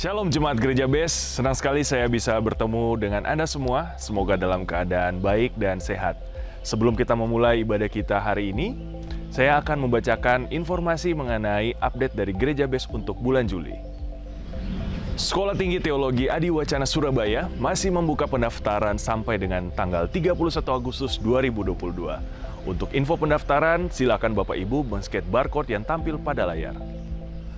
Shalom Jemaat Gereja BES, senang sekali saya bisa bertemu dengan Anda semua. Semoga dalam keadaan baik dan sehat. Sebelum kita memulai ibadah kita hari ini, saya akan membacakan informasi mengenai update dari Gereja BES untuk bulan Juli. Sekolah Tinggi Teologi Adi Wacana Surabaya masih membuka pendaftaran sampai dengan tanggal 31 Agustus 2022. Untuk info pendaftaran, silakan Bapak Ibu men-scan barcode yang tampil pada layar.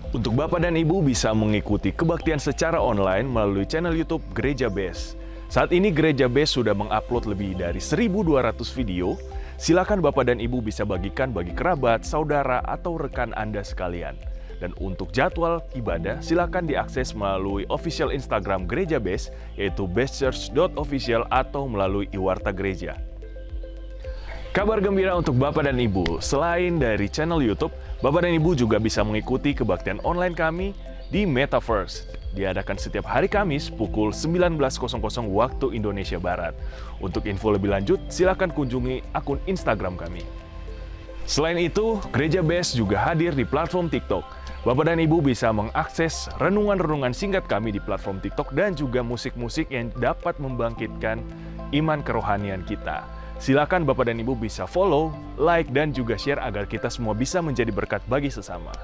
Untuk Bapak dan Ibu bisa mengikuti kebaktian secara online melalui channel YouTube Gereja BES. Saat ini Gereja BES sudah mengupload lebih dari 1.200 video. Silakan Bapak dan Ibu bisa bagikan bagi kerabat, saudara, atau rekan Anda sekalian. Dan untuk jadwal ibadah, silakan diakses melalui official Instagram Gereja BES, yaitu bestchurch.official atau melalui Iwarta Gereja. Kabar gembira untuk Bapak dan Ibu, selain dari channel YouTube, Bapak dan Ibu juga bisa mengikuti kebaktian online kami di Metaverse. Diadakan setiap hari Kamis pukul 19.00 waktu Indonesia Barat. Untuk info lebih lanjut, silakan kunjungi akun Instagram kami. Selain itu, Gereja BES juga hadir di platform TikTok. Bapak dan Ibu bisa mengakses renungan-renungan singkat kami di platform TikTok dan juga musik-musik yang dapat membangkitkan iman kerohanian kita. Silakan Bapak dan Ibu bisa follow, like, dan juga share agar kita semua bisa menjadi berkat bagi sesama.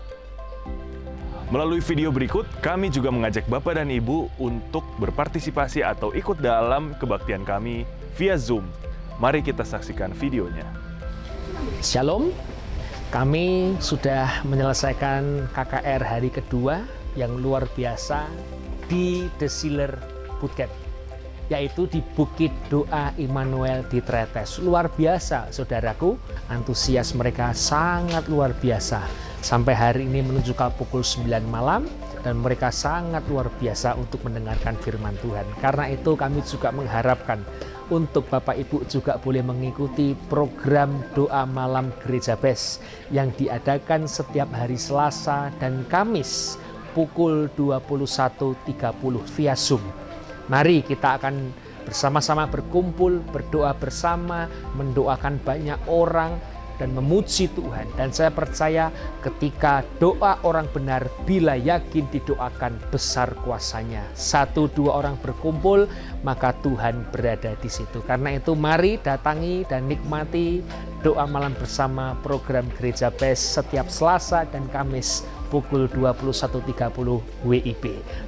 Melalui video berikut, kami juga mengajak Bapak dan Ibu untuk berpartisipasi atau ikut dalam kebaktian kami via Zoom. Mari kita saksikan videonya. Shalom, kami sudah menyelesaikan KKR hari kedua yang luar biasa di The Sealer Bootcamp, yaitu di Bukit Doa Immanuel di Tretes. Luar biasa, saudaraku, antusias mereka sangat luar biasa. Sampai hari ini menunjukkan pukul 9 malam, dan mereka sangat luar biasa untuk mendengarkan firman Tuhan. Karena itu kami juga mengharapkan untuk Bapak Ibu juga boleh mengikuti program doa malam Gereja BES yang diadakan setiap hari Selasa dan Kamis pukul 21.30 via Zoom. Mari kita akan bersama-sama berkumpul, berdoa bersama, mendoakan banyak orang, dan memuji Tuhan. Dan saya percaya ketika doa orang benar, bila yakin didoakan, besar kuasanya. 1-2 orang berkumpul, maka Tuhan berada di situ. Karena itu mari datangi dan nikmati doa malam bersama program Gereja BES setiap Selasa dan Kamis pukul 21.30 WIB.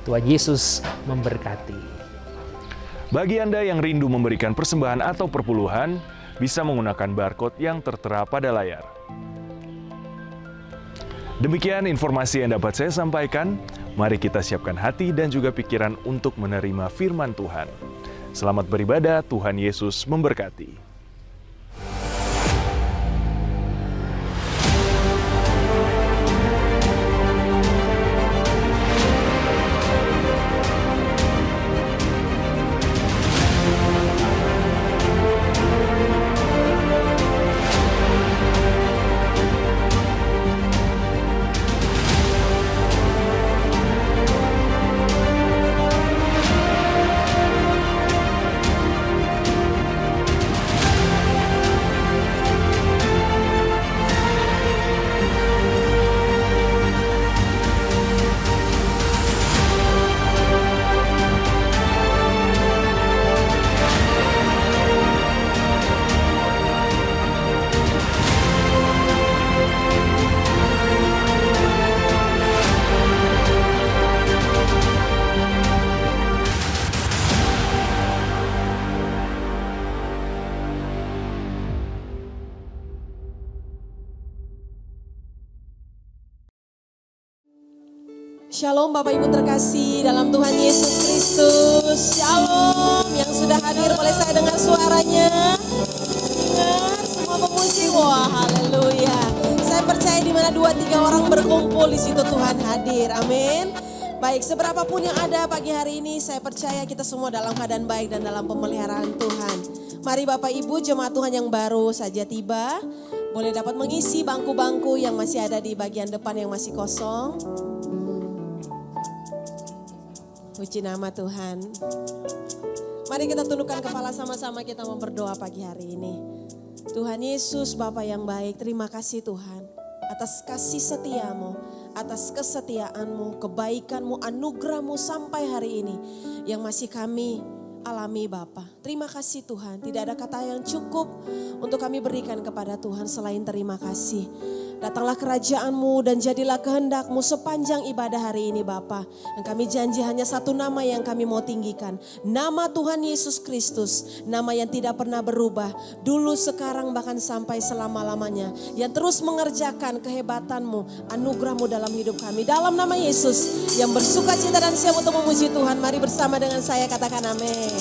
Tuhan Yesus memberkati. Bagi Anda yang rindu memberikan persembahan atau perpuluhan, bisa menggunakan barcode yang tertera pada layar. Demikian informasi yang dapat saya sampaikan. Mari kita siapkan hati dan juga pikiran untuk menerima firman Tuhan. Selamat beribadah, Tuhan Yesus memberkati. Shalom Bapak Ibu terkasih dalam Tuhan Yesus Kristus. Shalom yang sudah hadir, boleh saya dengar suaranya? Dengar semua pemuji, wah haleluya. Saya percaya di mana 2-3 orang berkumpul di situ Tuhan hadir, amin. Baik, seberapapun yang ada pagi hari ini, saya percaya kita semua dalam keadaan baik dan dalam pemeliharaan Tuhan. Mari Bapak Ibu jemaat Tuhan yang baru saja tiba, boleh dapat mengisi bangku-bangku yang masih ada di bagian depan yang masih kosong. Puji nama Tuhan. Mari kita tundukkan kepala sama-sama, kita mau berdoa pagi hari ini. Tuhan Yesus Bapa yang baik, terima kasih Tuhan atas kasih setiamu, atas kesetiaan-Mu, kebaikan-Mu, anugerah-Mu sampai hari ini yang masih kami alami Bapa. Terima kasih Tuhan, tidak ada kata yang cukup untuk kami berikan kepada Tuhan selain terima kasih. Datanglah kerajaan-Mu dan jadilah kehendak-Mu sepanjang ibadah hari ini Bapa. Dan kami janji hanya satu nama yang kami mau tinggikan. Nama Tuhan Yesus Kristus. Nama yang tidak pernah berubah. Dulu, sekarang, bahkan sampai selama-lamanya. Yang terus mengerjakan kehebatan-Mu, anugerah-Mu dalam hidup kami. Dalam nama Yesus yang bersuka cita dan siap untuk memuji Tuhan. Mari bersama dengan saya katakan amin.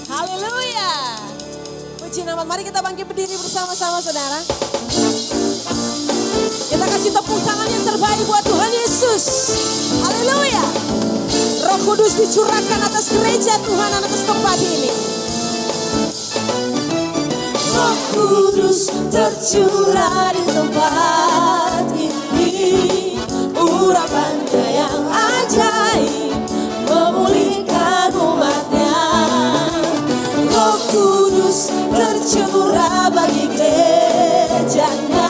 Haleluya. Puji nama. Mari kita bangkit berdiri bersama-sama saudara. Kita kasih tepuk tangan yang terbaik buat Tuhan Yesus. Haleluya. Roh Kudus dicurahkan atas gereja Tuhan, atas tempat ini. Roh Kudus tercurah di tempat ini. Urapannya yang ajaib memulihkan umatnya. Roh Kudus tercurah bagi gerejanya,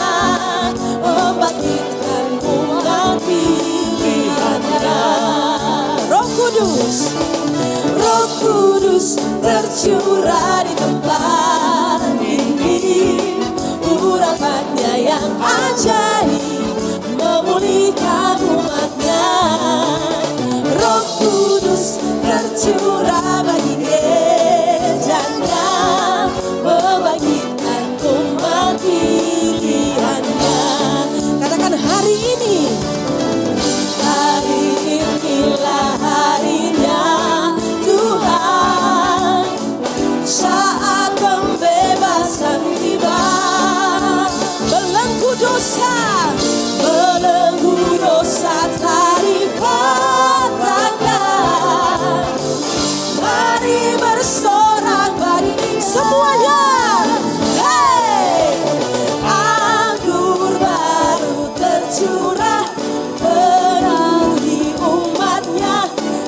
membangkitkan umat pilihannya. Roh Kudus tercurah di tempat ini. Urapannya yang ajaib memulihkan umatnya. Roh Kudus tercurah bagi gerejanya, membangkitkan umat pilihannya. Katakan hari ini. Hari inilah harinya Tuhan, saat pembebasan tiba. Belenggu dosa telah dipatahkan. Mari bersorak bagi semuanya. Hey, anggur baru tercurah, penuhi umatnya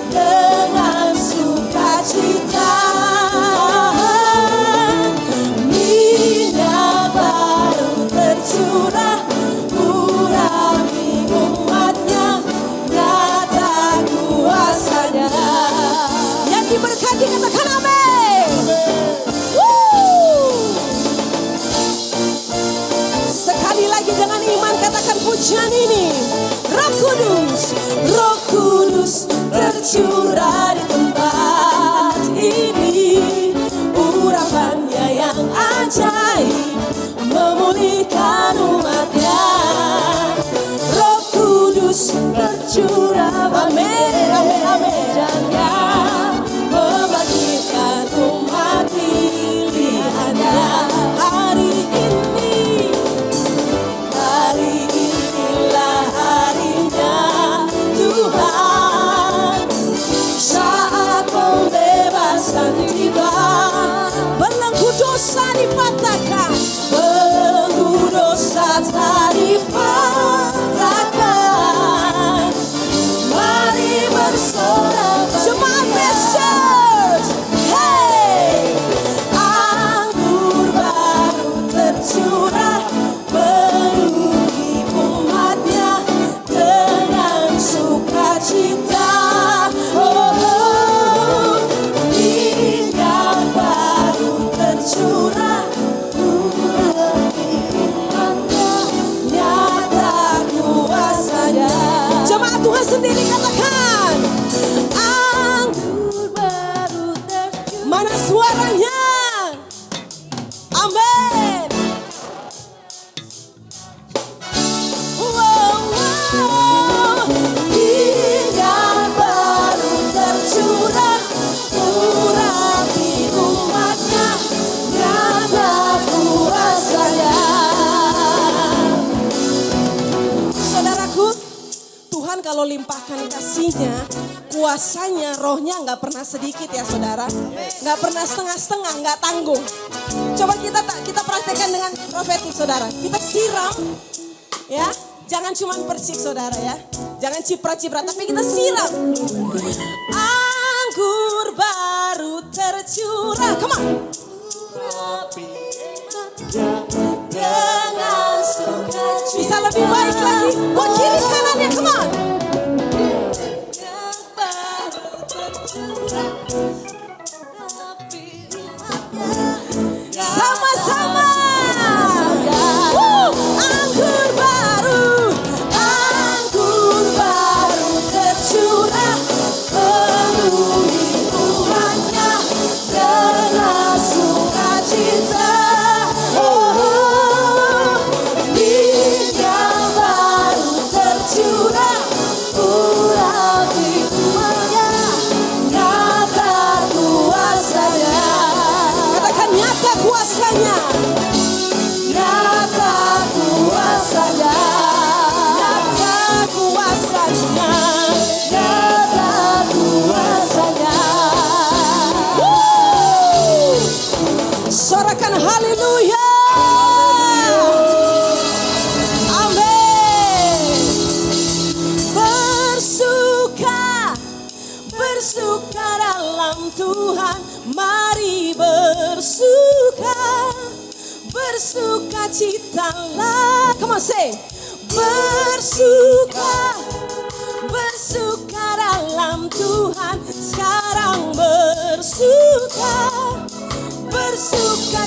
dengan sukacita. Minyak baru tercurah, urapi umatnya, nyata kuasanya. Yang diberkati katakan amin. Sekali lagi dengan iman katakan pujian ini. Roh Kudus tercurah di tempat ini. Urapannya yang ajaib memulihkan umatnya. Roh Kudus tercurah, amin, amin, amin. Jangan membangkitkan umat pilihannya. Hari ini, hari inilah harinya Tuhan, saat pembebasan tiba. Belenggu dosa dipatahkan, belenggu dosa telah dipatahkan. Mari bersorak jemaat Best Church. Hey, anggur baru tercurah, penuhi umatnya dengan sukacita. Oh, minyak baru tercurah, urapi umatnya, nyata kuasanya. Jemaat Tuhan sendiri katakan, anggur baru tercurah. Mana suaranya? Amin. Wow, wow. Minyak baru tercurah, urapi umatnya, nyata kuasanya. Saudaraku, Tuhan kalau limpahkan kasih-Nya, kuasanya, rohnya nggak pernah sedikit ya saudara. Nggak pernah setengah-setengah, nggak tanggung. Coba kita praktekkan dengan profetik saudara. Kita siram, ya. Jangan cuma percik saudara ya. Jangan ciprat-ciprat, tapi kita siram. Anggur baru tercurah, come on. Dengan sukacita. Bisa lebih baik lagi. Buat kiri kanannya, come on. Sama-sama. Anggur baru tercurah, penuhi umatnya dengan sukacita. Minyak baru tercurah, urapi umatnya, nyata kuasanya. Katakan nyata kuasanya. Nyata kuasanya. Nyata kuasanya. Nyata kuasanya. Sorakan haleluya. Amin. Bersuka dalam Tuhan, mari bersuka citalah. Come on, say. Bersuka dalam Tuhan, sekarang bersuka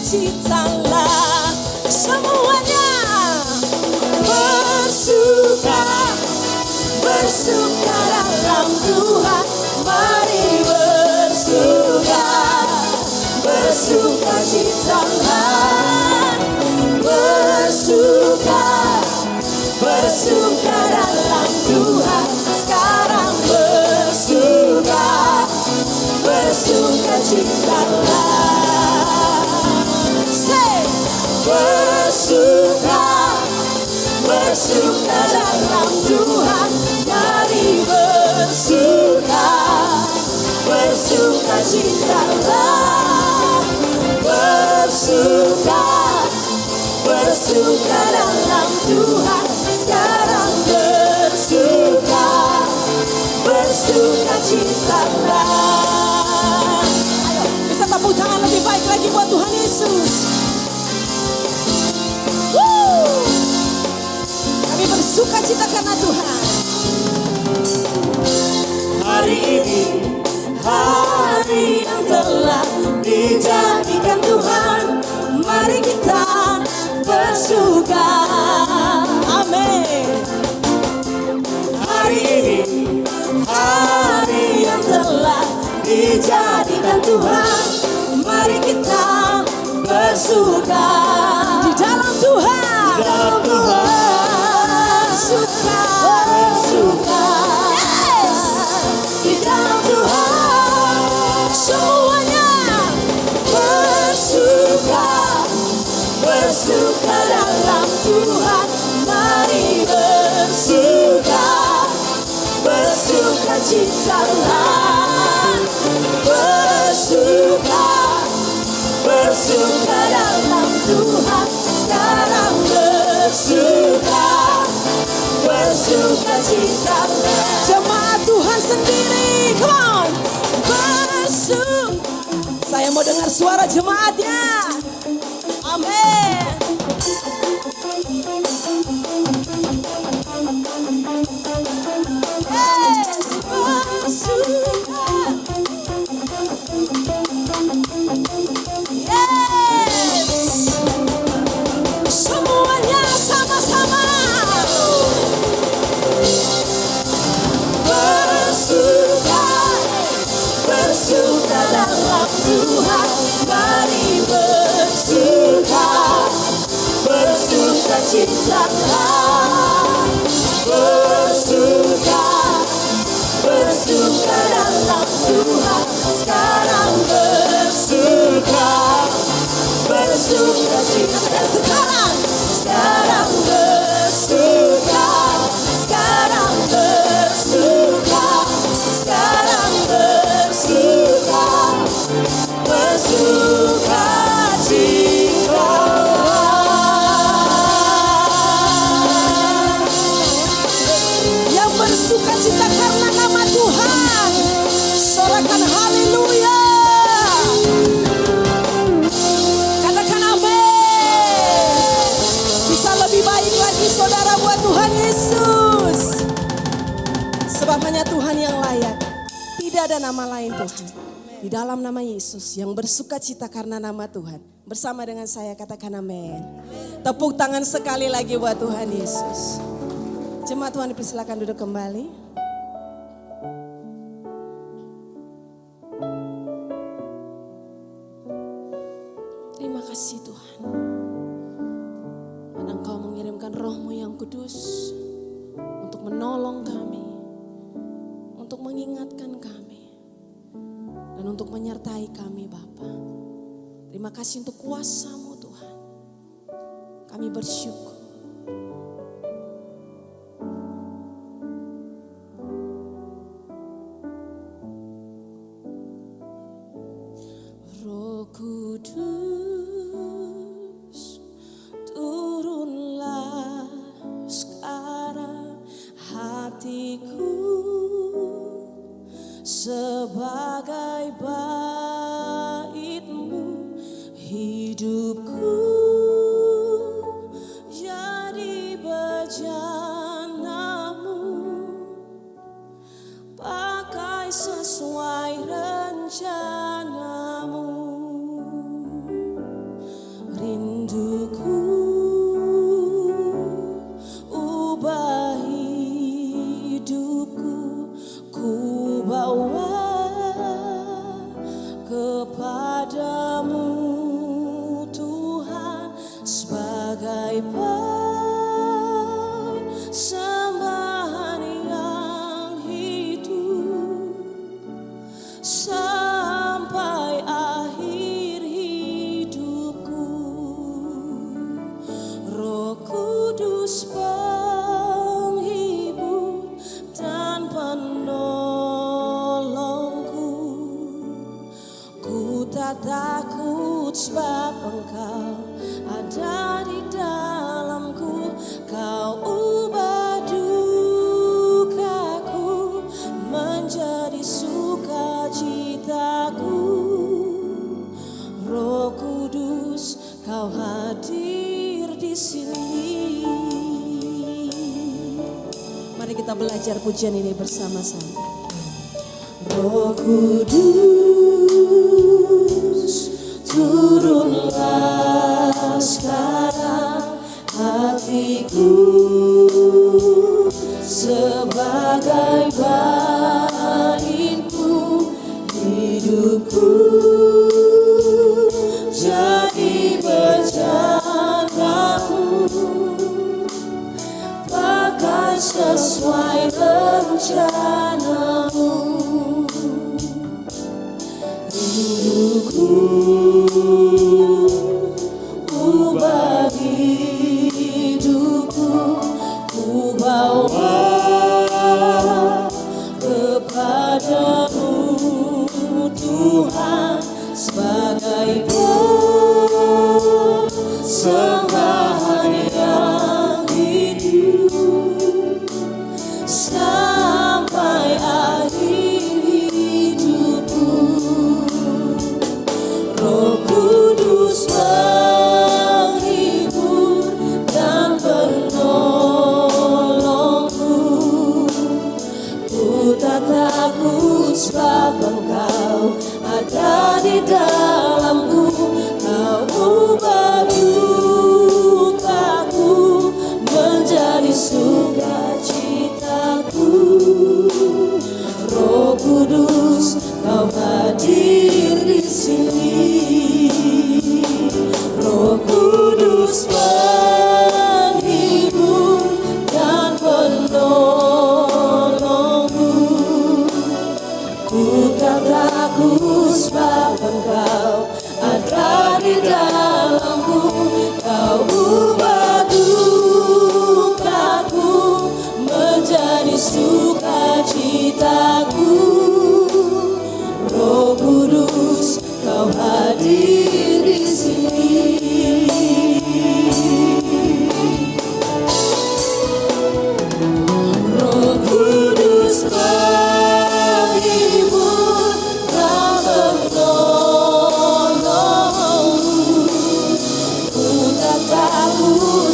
citalah semuanya. Bersuka dalam Tuhan, mari bersuka citalah. Bersuka dalam Tuhan, sekarang bersuka citalah. Say, bersuka dalam Tuhan, mari bersuka citalah. Bersuka dalam Tuhan, sekarang bersuka citalah. Ayo, bisa tepuk tangan lebih baik lagi buat Tuhan Yesus. Kami bersuka cita karena Tuhan. Hari ini, hari yang telah dijadikan Tuhan, mari kita bersuka. Amin. Hari ini, hari yang telah dijadikan Tuhan, mari kita bersuka di dalam Tuhan. Di dalam Tuhan, bersuka. Yes. Di dalam Tuhan, semuanya bersuka dalam Tuhan, mari bersuka citalah. Bersuka dalam Tuhan, sekarang bersuka citalah. Jemaat Tuhan sendiri, come on, saya mau dengar suara jemaatnya. Amin. Yes. Semuanya sama-sama. Bersuka dalam Tuhan, mari bersuka citalah. Bersuka dalam Tuhan, sekarang bersuka citalah. Sekarang bersuka. Yang bersuka cita karena nama Tuhan, sorakan ada nama lain Tuhan. Di dalam nama Yesus yang bersuka cita karena nama Tuhan. Bersama dengan saya katakan amin. Tepuk tangan sekali lagi buat Tuhan Yesus. Jemaat Tuhan dipersilakan duduk kembali. Terima kasih Tuhan. Karena Engkau mengirimkan Roh-Mu yang kudus untuk menolong kami, untuk mengingatkan kami, dan untuk menyertai kami Bapa. Terima kasih untuk kuasa-Mu Tuhan. Kami bersyukur. Roh Kudus, turunlah sekarang, hatiku sebagai bait-Mu, hidupku jadi bejana-Mu, pakai sesuai rencana-Mu. Rinduku ubah hidupku, ku bawa kepadamu Tuhan sebagai persembahan yang hidup sampai akhir hidupku. Roh Kudus penghibur dan penolongku, ku tak takut sebab Engkau ada di dalamku. Kau ubah dukaku menjadi sukacitaku. Roh Kudus, Kau hadir di sini. Mari kita belajar pujian ini bersama-sama. Roh Kudus, turunlah sekarang, hatiku sebagai bait-Mu, hidupku jadi bejana-Mu, pakai sesuai rencana-Mu. Rinduku ubah hidupku, ku bawa kepadamu Tuhan sebagai persembahan yang hidup sampai akhir hidupku. Roh Kudus penghibur dan penolongku, ku tak takut sebab Engkau ada di dalamku. Kau ubah dukaku menjadi sukacitaku. Roh Kudus, Kau hadir di sini. Roh Kudus penghibur dan penolongku, ku tak takut sebab Engkau ada di dalamku. Kau ubah dukaku menjadi sukacitaku. Roh Kudus, Kau hadir di sini. Roh Kudus penghibur dan penolongku, ku tak takut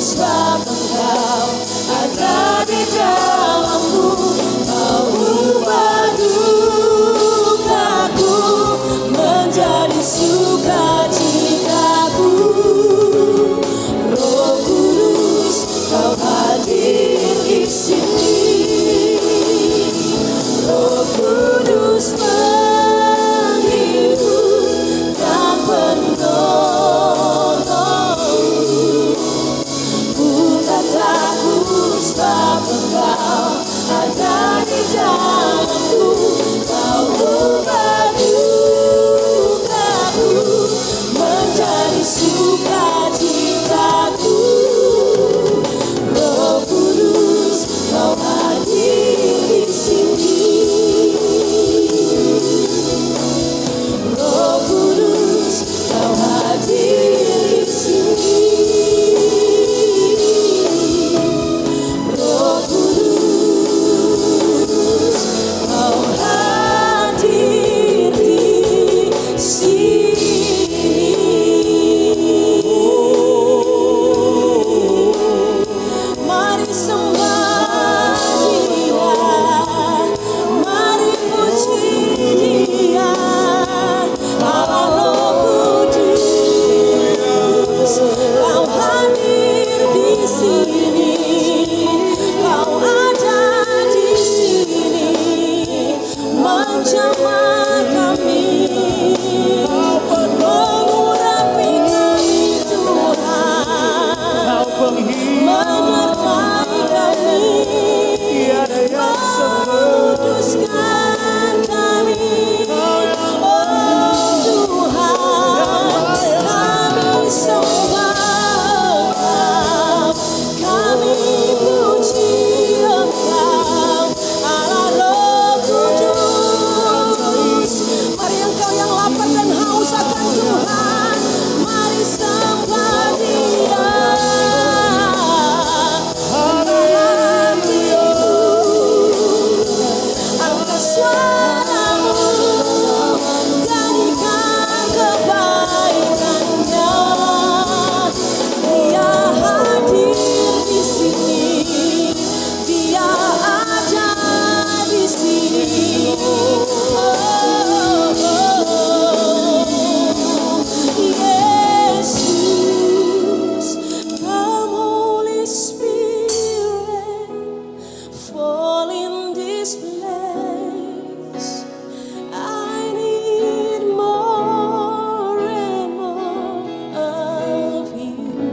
bersama kami, mengurapi kami Tuhan, menyertai kami, menguduskan kami. Oh Tuhan, kami sembah Engkau, kami puji Engkau, Allah Roh Kudus. Mari engkau yang lapar dan haus akan Tuhan, mari sembah Dia. Angkat suaramu, nyanyikan kebaikannya. Dia hadir di sini, Dia ada di sini. Yesus, come Holy Spirit, fall in this place. I need more and more of you.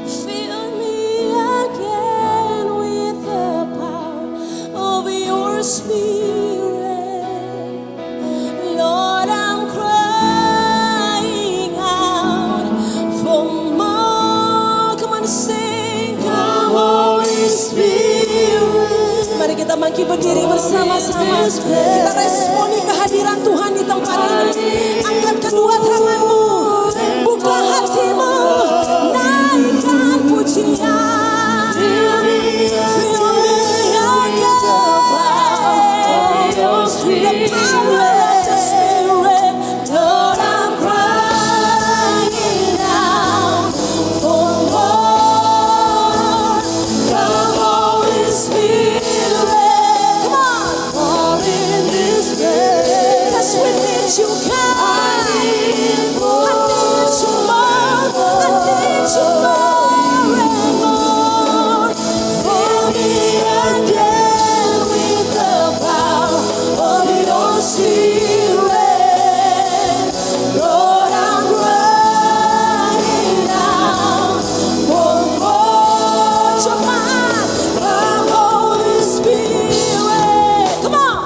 Fill me again with the power of your Spirit. Lord, I'm crying out for more. Come on, sing, come Holy Spirit. Mari kita bangkit berdiri bersama-sama. Kita responi kehadiran Tuhan di tempat ini. Angkat kedua tanganmu, buka hatimu, naikkan pujian. Fill me again, the power of the Spirit. Lord, I'm crying out for more. Come Holy Spirit, come on, fall in this place. 'Cause we need you, God. I need you more. I need you more and more. Fill me again with the power of your Spirit. Lord, I'm crying out for more. Cepat, come Holy Spirit. Come on.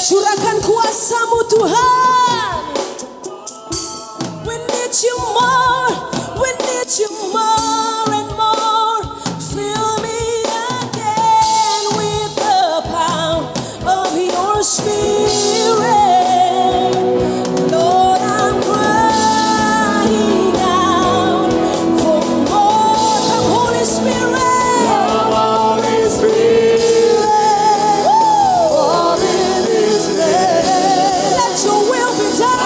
Curahkan kuasa-Mu Tuhan. We need you more. We need you more and more. Fill me again with the power of your Spirit. Lord, I'm crying out for more. Come Holy Spirit. Come Holy Spirit. Fall in this place. Let your will be done.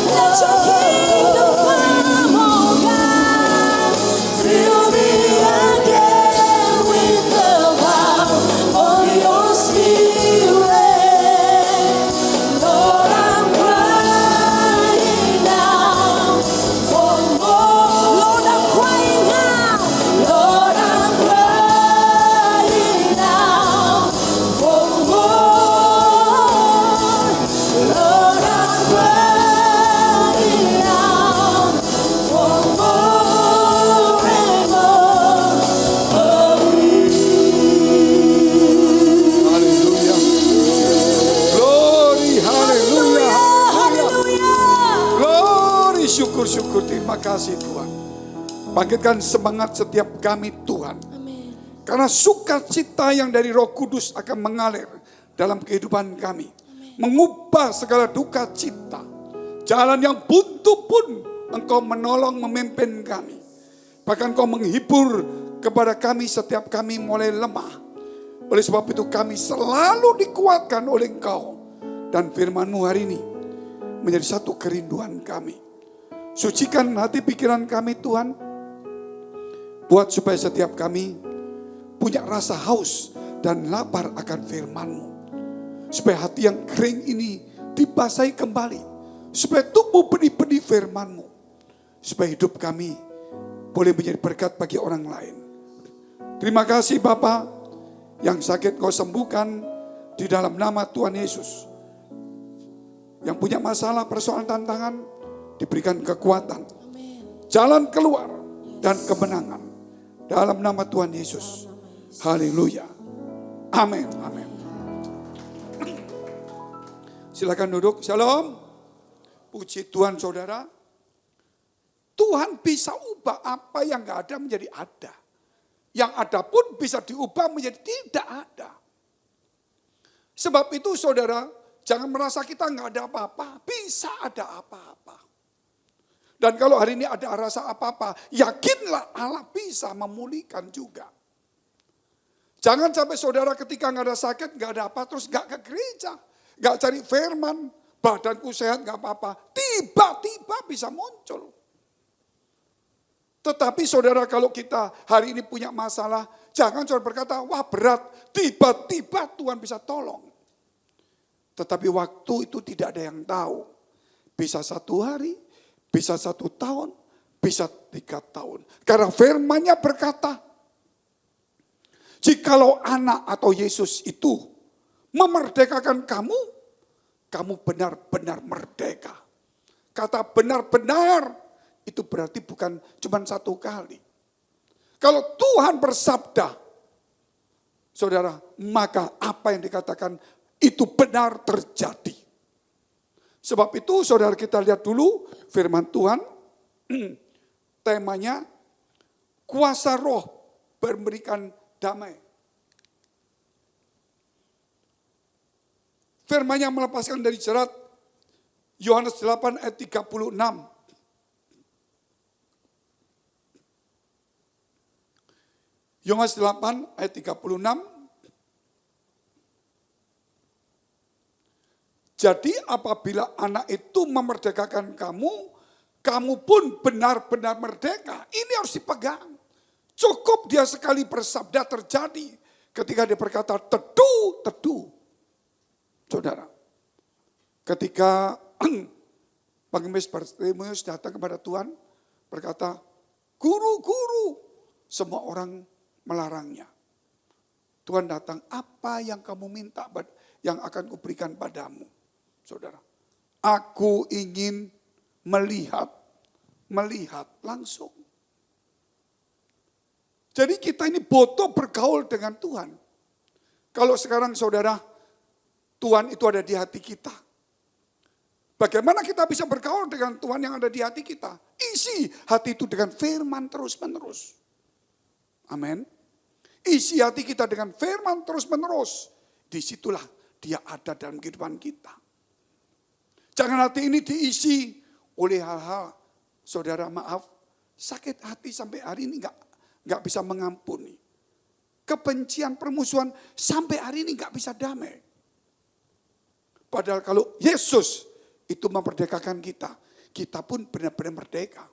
Let your kingdom come, oh God. Fill me again with the power of your Spirit. Lord, I'm crying out for more. Lord, I'm crying out. Lord, I'm crying out for more. Lord, I'm crying out for more and more of Haleluya. Glory, haleluya. Haleluya. Glory, syukur. Terima kasih Tuhan. Bangkitkan semangat setiap kami Tuhan. Amin. Karena sukacita yang dari Roh Kudus akan mengalir dalam kehidupan kami. Mengubah segala duka cita. Jalan yang buntu pun Engkau menolong memimpin kami. Bahkan Engkau menghibur kepada kami setiap kami mulai lemah. Oleh sebab itu kami selalu dikuatkan oleh Engkau. Dan firman-Mu hari ini menjadi satu kerinduan kami. Sucikan hati pikiran kami Tuhan. Buat supaya setiap kami punya rasa haus dan lapar akan firman-Mu. Supaya hati yang kering ini dibasahi kembali. Supaya tumbuh benih-benih firman-Mu. Supaya hidup kami boleh menjadi berkat bagi orang lain. Terima kasih Bapa, yang sakit Kau sembuhkan di dalam nama Tuhan Yesus. Yang punya masalah, persoalan, tantangan, diberikan kekuatan, jalan keluar dan kemenangan dalam nama Tuhan Yesus. Haleluya. Amin. Amin. Silakan duduk. Shalom. Puji Tuhan saudara. Tuhan bisa ubah apa yang gak ada menjadi ada. Yang ada pun bisa diubah menjadi tidak ada. Sebab itu saudara, jangan merasa kita gak ada apa-apa. Bisa ada apa-apa. Dan kalau hari ini ada rasa apa-apa, yakinlah Allah bisa memulihkan juga. Jangan sampai saudara ketika gak ada sakit, gak ada apa, terus gak ke gereja. Gak cari firman, badanku sehat gak apa-apa. Tiba-tiba bisa muncul. Tetapi saudara, kalau kita hari ini punya masalah, jangan saudara berkata, wah berat, tiba-tiba Tuhan bisa tolong. Tetapi waktu itu tidak ada yang tahu. Bisa 1 hari, bisa 1 tahun, bisa 3 tahun. Karena firman-Nya berkata, jikalau anak atau Yesus itu memerdekakan kamu, kamu benar-benar merdeka. Kata benar-benar, itu berarti bukan cuma 1 kali. Kalau Tuhan bersabda, saudara, maka apa yang dikatakan itu benar terjadi. Sebab itu saudara, kita lihat dulu firman Tuhan, temanya kuasa roh memberikan damai. Firman-Nya melepaskan dari jerat, Yohanes 8 ayat 36. Yohanes 8 ayat 36. Jadi apabila anak itu memerdekakan kamu, kamu pun benar-benar merdeka. Ini harus dipegang. Cukup dia sekali bersabda terjadi. Ketika dia berkata teduh, teduh. Saudara, ketika pengemis Bartimeus datang kepada Tuhan, berkata, guru, guru. Semua orang melarangnya. Tuhan datang, apa yang kamu minta yang akan kuberikan padamu. Saudara, aku ingin melihat langsung. Jadi kita ini butuh bergaul dengan Tuhan. Kalau sekarang saudara, Tuhan itu ada di hati kita. Bagaimana kita bisa bergaul dengan Tuhan yang ada di hati kita? Isi hati itu dengan firman terus-menerus. Amin. Isi hati kita dengan firman terus-menerus. Disitulah dia ada dalam kehidupan kita. Jangan hati ini diisi oleh hal-hal, saudara maaf, sakit hati sampai hari ini nggak bisa mengampuni. Kebencian, permusuhan sampai hari ini nggak bisa damai. Padahal kalau Yesus itu memperdekakan kita, kita pun benar-benar merdeka.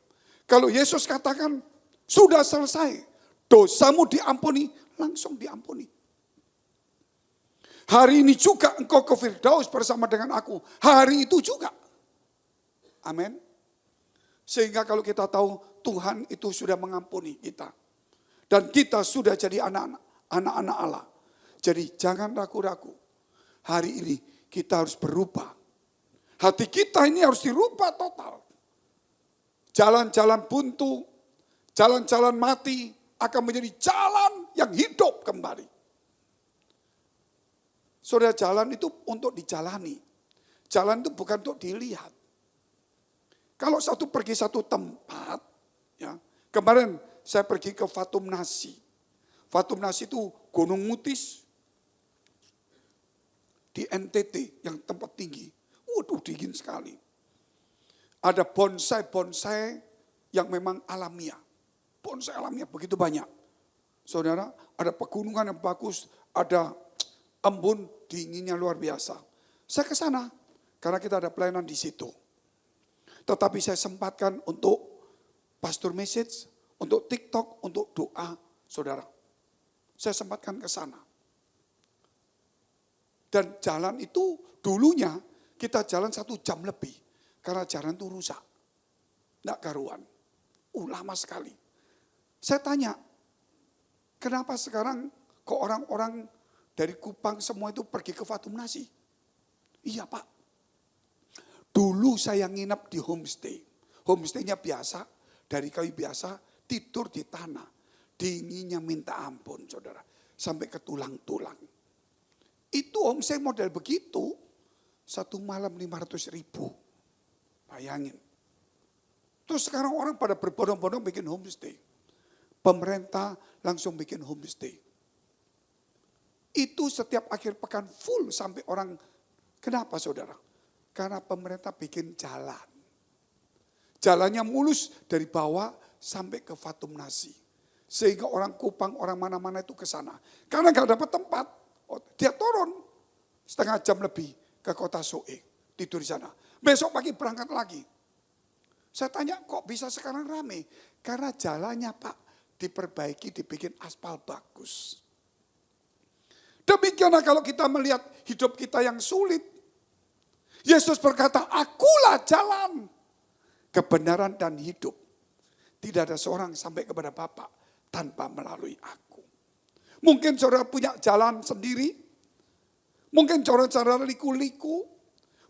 Kalau Yesus katakan sudah selesai, dosamu diampuni, langsung diampuni. Hari ini juga engkau ke Firdaus bersama dengan aku. Hari itu juga. Amin. Sehingga kalau kita tahu Tuhan itu sudah mengampuni kita. Dan kita sudah jadi anak-anak Allah. Jadi jangan ragu-ragu. Hari ini kita harus berubah. Hati kita ini harus dirubah total. Jalan-jalan buntu, jalan-jalan mati akan menjadi jalan yang hidup kembali. Saudara, jalan itu untuk dijalani. Jalan itu bukan untuk dilihat. Kalau pergi satu tempat, ya, kemarin saya pergi ke Fatum Nasi. Fatum Nasi itu Gunung Mutis di NTT yang tempat tinggi. Waduh, dingin sekali. Ada bonsai-bonsai yang memang alamiah. Bonsai alamiah begitu banyak. Saudara, ada pegunungan yang bagus, ada embun dinginnya luar biasa. Saya ke sana karena kita ada pelayanan di situ. Tetapi saya sempatkan untuk pastor message, untuk TikTok, untuk doa, saudara. Saya sempatkan ke sana. Dan jalan itu dulunya kita jalan 1 jam lebih. Karena jalan itu rusak. Tidak karuan. Lama sekali. Saya tanya, Kenapa sekarang kok orang-orang dari Kupang semua itu pergi ke Fatumnasi? Iya Pak. Dulu saya nginep di homestay. Homestaynya biasa, dari kayu biasa, tidur di tanah. Dinginnya minta ampun saudara. Sampai ke tulang-tulang. Itu homestay model begitu. 1 malam 500.000. Bayangin. Terus sekarang orang pada berbondong-bondong bikin homestay. Pemerintah langsung bikin homestay. Itu setiap akhir pekan full sampai orang. Kenapa saudara? Karena pemerintah bikin jalan. Jalannya mulus dari bawah sampai ke Fatumnasi. Sehingga orang Kupang, orang mana-mana itu ke sana. Karena gak dapat tempat, dia turun setengah jam lebih ke kota Soe. Tidur di sana. Besok pagi berangkat lagi. Saya tanya kok bisa sekarang rame? Karena jalannya Pak diperbaiki, dibikin aspal bagus. Demikianlah kalau kita melihat hidup kita yang sulit. Yesus berkata, akulah jalan, kebenaran dan hidup. Tidak ada seorang sampai kepada Bapa tanpa melalui aku. Mungkin saudara punya jalan sendiri. Mungkin saudara liku-liku.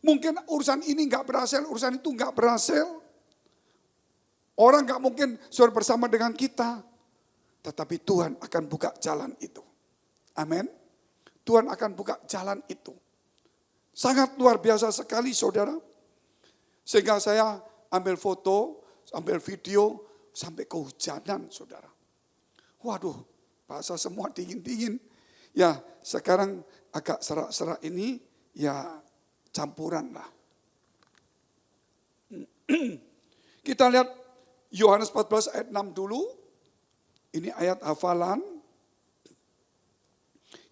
Mungkin urusan ini gak berhasil, urusan itu gak berhasil. Orang gak mungkin saudara bersama dengan kita. Tetapi Tuhan akan buka jalan itu. Amin. Tuhan akan buka jalan itu. Sangat luar biasa sekali saudara. Sehingga saya ambil foto, ambil video, sampai kehujanan saudara. Waduh, bahasa semua dingin-dingin. Ya sekarang agak serak-serak ini, ya campuran lah. Kita lihat Yohanes 14 ayat 6 dulu. Ini ayat hafalan.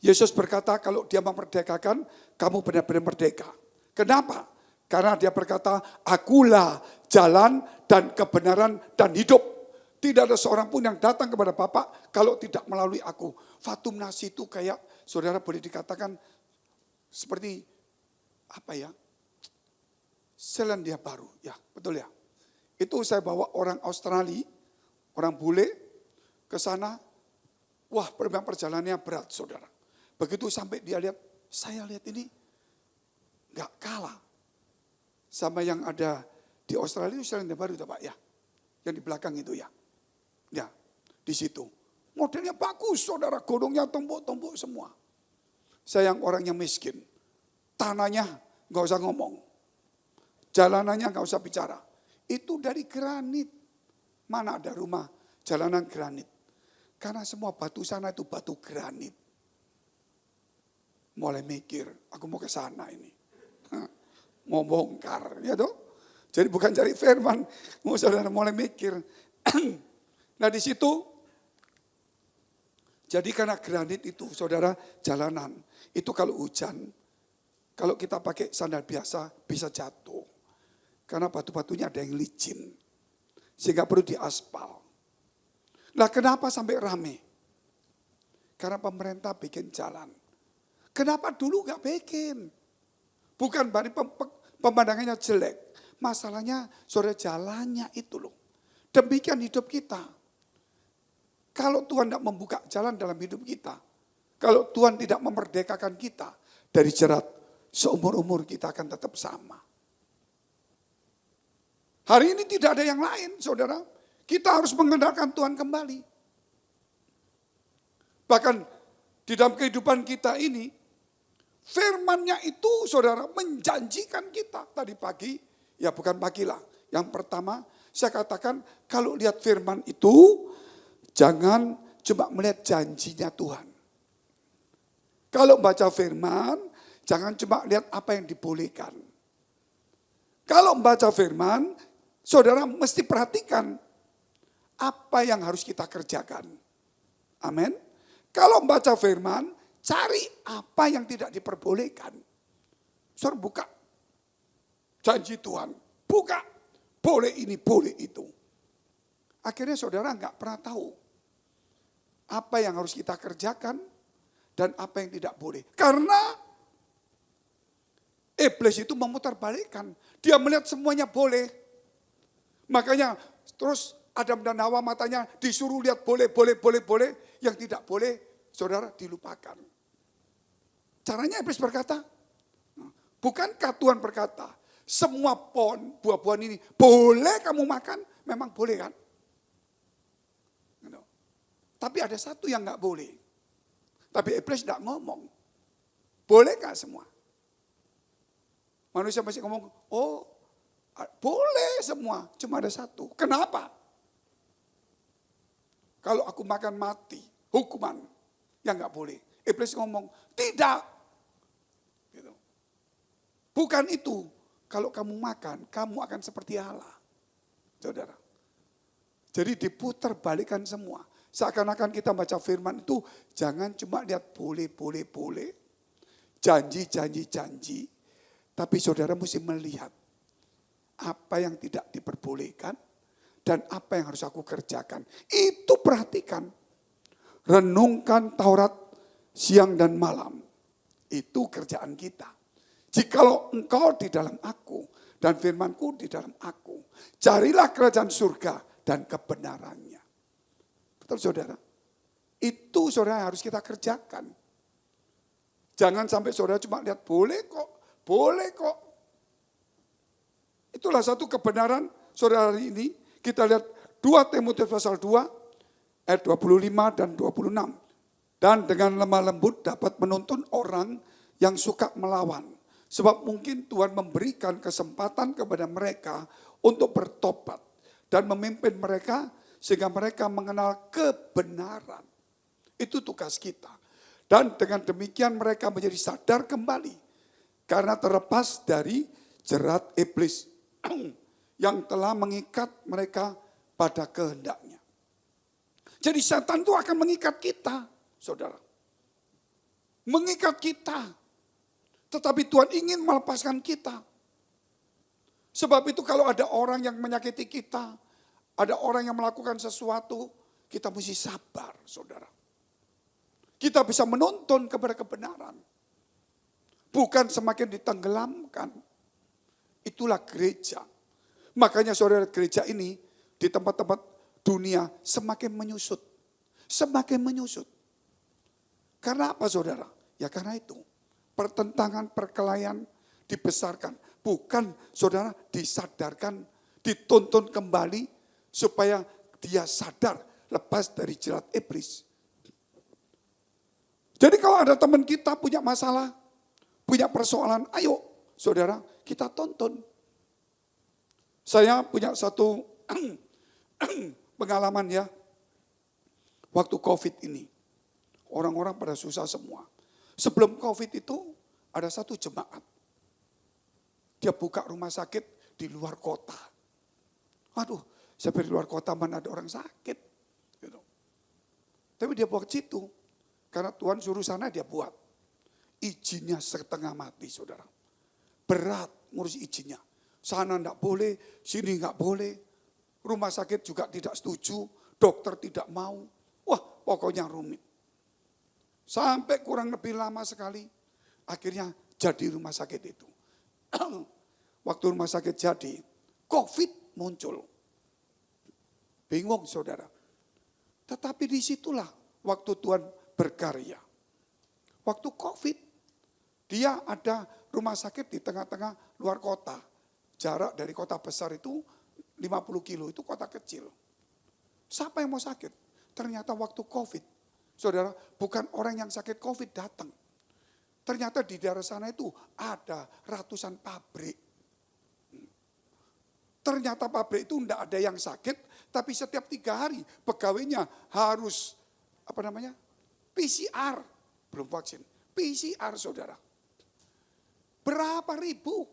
Yesus berkata kalau dia memerdekakan, kamu benar-benar merdeka. Kenapa? Karena dia berkata, akulah jalan dan kebenaran dan hidup. Tidak ada seorang pun yang datang kepada Bapa kalau tidak melalui aku. Fatumnasi itu kayak, saudara boleh dikatakan seperti apa ya? Selandia Baru, ya betul ya. Itu saya bawa orang Australia, orang bule, ke sana, wah perjalanannya berat saudara. Begitu sampai dia lihat, saya lihat ini gak kalah sama yang ada di Australia, Selandia Baru itu Pak ya. Yang di belakang itu ya. Ya, di situ. Modelnya bagus saudara, gunungnya tombok-tombok semua. Saya yang orangnya miskin, tanahnya gak usah ngomong. Jalanannya gak usah bicara. Itu dari granit. Mana ada rumah jalanan granit. Karena semua batu sana itu batu granit. Mulai mikir, aku mau ke sana ini. Mau bongkar, ya toh. Jadi bukan cari firman, mau saudara mulai mikir. Nah di situ, jadi karena granit itu saudara jalanan. Itu kalau hujan, kalau kita pakai sandal biasa bisa jatuh. Karena batu-batunya ada yang licin. Sehingga perlu diaspal. Nah kenapa sampai rame? Karena pemerintah bikin jalan. Kenapa dulu gak bikin? Bukan berarti pemandangannya jelek. Masalahnya saudara jalannya itu loh. Demikian hidup kita. Kalau Tuhan tidak membuka jalan dalam hidup kita. Kalau Tuhan tidak memerdekakan kita dari jerat, seumur-umur kita akan tetap sama. Hari ini tidak ada yang lain saudara. Kita harus mengandalkan Tuhan kembali. Bahkan di dalam kehidupan kita ini, firman-Nya itu saudara menjanjikan kita. Tadi pagi, ya bukan pagi lah. Yang pertama saya katakan kalau lihat firman itu, jangan cuma melihat janjinya Tuhan. Kalau baca firman, jangan cuma lihat apa yang dibolehkan. Kalau membaca firman, saudara mesti perhatikan apa yang harus kita kerjakan. Amin. Kalau membaca firman, cari apa yang tidak diperbolehkan. Saudara buka janji Tuhan. Buka. Boleh ini, boleh itu. Akhirnya saudara nggak pernah tahu apa yang harus kita kerjakan dan apa yang tidak boleh. Karena iblis itu memutarbalikkan. Dia melihat semuanya boleh. Makanya terus Adam dan Hawa matanya disuruh lihat boleh. yang tidak boleh saudara dilupakan. Caranya iblis berkata, bukankah Tuhan berkata, semua pohon, buah-buahan ini boleh kamu makan? Memang boleh kan? Tapi ada satu yang nggak boleh. Tapi iblis tidak ngomong. Boleh nggak semua? Manusia masih ngomong, oh boleh semua, cuma ada satu. Kenapa? Kalau aku makan mati, hukuman yang nggak boleh. Iblis ngomong, tidak. Gitu. Bukan itu. Kalau kamu makan, kamu akan seperti Allah. Saudara. Jadi diputar balikan semua. Seakan-akan kita baca firman itu, jangan cuma lihat boleh. Janji. Tapi saudara mesti melihat apa yang tidak diperbolehkan dan apa yang harus aku kerjakan. Itu perhatikan. Renungkan Taurat siang dan malam. Itu kerjaan kita. Jikalau engkau di dalam aku dan firmanku di dalam aku, carilah kerajaan surga dan kebenarannya. Betul saudara? Itu saudara harus kita kerjakan. Jangan sampai saudara cuma lihat boleh kok. Itulah satu kebenaran saudara hari ini. Kita lihat 2 Timotius pasal 2 ayat 25 dan 26. Dan dengan lemah lembut dapat menuntun orang yang suka melawan. Sebab mungkin Tuhan memberikan kesempatan kepada mereka untuk bertobat. Dan memimpin mereka sehingga mereka mengenal kebenaran. Itu tugas kita. Dan dengan demikian mereka menjadi sadar kembali. Karena terlepas dari jerat iblis yang telah mengikat mereka pada kehendaknya. Jadi setan itu akan mengikat kita, saudara. Mengikat kita. Tetapi Tuhan ingin melepaskan kita. Sebab itu kalau ada orang yang menyakiti kita, ada orang yang melakukan sesuatu, kita mesti sabar, saudara. Kita bisa menuntun kepada kebenaran. Bukan semakin ditenggelamkan. Itulah gereja. Makanya saudara, gereja ini di tempat-tempat dunia semakin menyusut. Semakin menyusut. Karena apa saudara? Ya karena itu. Pertentangan, perkelahian dibesarkan. Bukan saudara disadarkan, dituntun kembali supaya dia sadar lepas dari jerat iblis. Jadi kalau ada teman kita punya masalah, punya persoalan, ayo saudara kita tonton. Saya punya satu pengalaman ya. Waktu COVID ini. Orang-orang pada susah semua. Sebelum COVID itu ada satu jemaat. Dia buka rumah sakit di luar kota. Waduh, sampai di luar kota mana ada orang sakit. Gitu. Tapi dia buat situ. Karena Tuhan suruh sana dia buat. Izinnya setengah mati saudara. Berat ngurus izinnya. Sana enggak boleh, sini enggak boleh. Rumah sakit juga tidak setuju, dokter tidak mau. Wah pokoknya rumit. Sampai kurang lebih lama sekali, akhirnya jadi rumah sakit itu. Waktu rumah sakit jadi, COVID muncul. Bingung saudara. Tetapi disitulah waktu Tuhan berkarya. Waktu COVID, dia ada rumah sakit di tengah-tengah luar kota. Jarak dari kota besar itu 50 kilo, itu kota kecil. Siapa yang mau sakit? Ternyata waktu COVID, saudara, bukan orang yang sakit COVID datang. Ternyata di daerah sana itu ada ratusan pabrik. Ternyata pabrik itu enggak ada yang sakit, tapi setiap 3 hari pegawainya harus, PCR, belum vaksin. PCR saudara. Berapa ribu?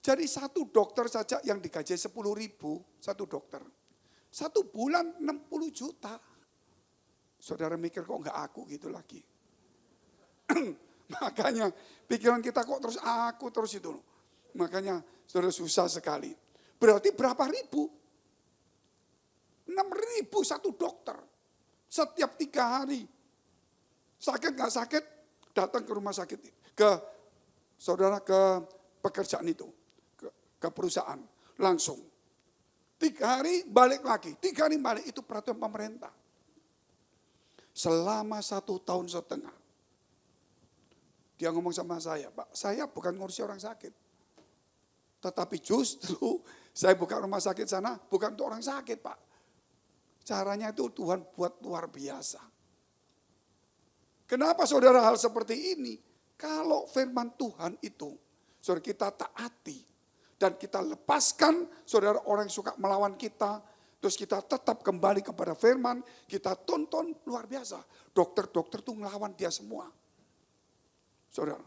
Jadi satu dokter saja yang digaji 10.000, satu dokter. 1 bulan 60 juta. Saudara mikir kok enggak aku gitu lagi. Makanya pikiran kita kok terus aku terus itu. Makanya saudara susah sekali. Berarti berapa ribu? 6.000 satu dokter. Setiap 3 hari. Sakit gak sakit, datang ke rumah sakit. Ke saudara ke pekerjaan itu. Ke perusahaan. Langsung. 3 hari balik lagi. 3 hari balik, itu peraturan pemerintah. selama 1,5 tahun. Dia ngomong sama saya, Pak, saya bukan ngurusi orang sakit. Tetapi justru saya buka rumah sakit sana bukan untuk orang sakit, Pak. Caranya itu Tuhan buat luar biasa. Kenapa saudara hal seperti ini? Kalau firman Tuhan itu, saudara kita taati dan kita lepaskan saudara orang yang suka melawan kita, terus kita tetap kembali kepada firman, kita tonton luar biasa. Dokter-dokter tuh ngelawan dia semua. Saudara,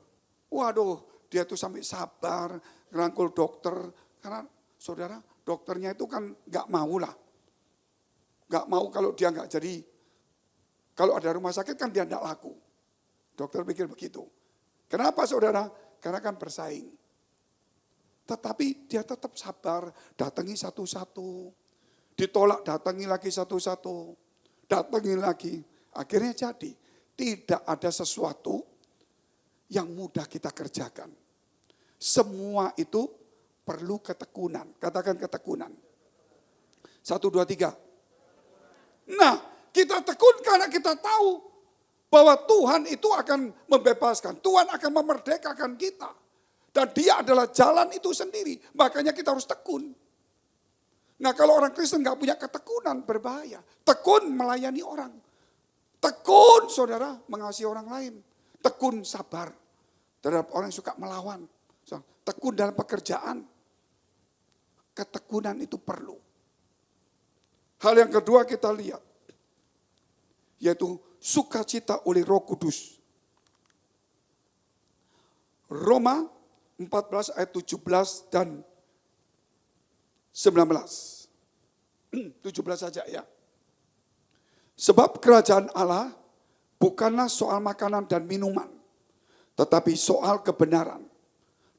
waduh dia tuh sampai sabar, ngerangkul dokter. Karena saudara dokternya itu kan gak mau lah. Gak mau kalau dia gak jadi, kalau ada rumah sakit kan dia gak laku. Dokter pikir begitu. Kenapa saudara? Karena kan bersaing. Tetapi dia tetap sabar, datangi satu-satu. Ditolak, datangi lagi satu-satu. Datangi lagi. Akhirnya jadi, tidak ada sesuatu yang mudah kita kerjakan. Semua itu perlu ketekunan. Katakan ketekunan. 1, 2, 3. Nah, kita tekun karena kita tahu bahwa Tuhan itu akan membebaskan. Tuhan akan memerdekakan kita. Dan dia adalah jalan itu sendiri. Makanya kita harus tekun. Nah kalau orang Kristen gak punya ketekunan berbahaya. Tekun melayani orang. Tekun saudara mengasihi orang lain. Tekun sabar terhadap orang yang suka melawan. Tekun dalam pekerjaan. Ketekunan itu perlu. Hal yang kedua kita lihat. Yaitu sukacita oleh Roh Kudus. Roma 14 ayat 17 dan 19. 17 saja ya. Sebab kerajaan Allah bukanlah soal makanan dan minuman, tetapi soal kebenaran,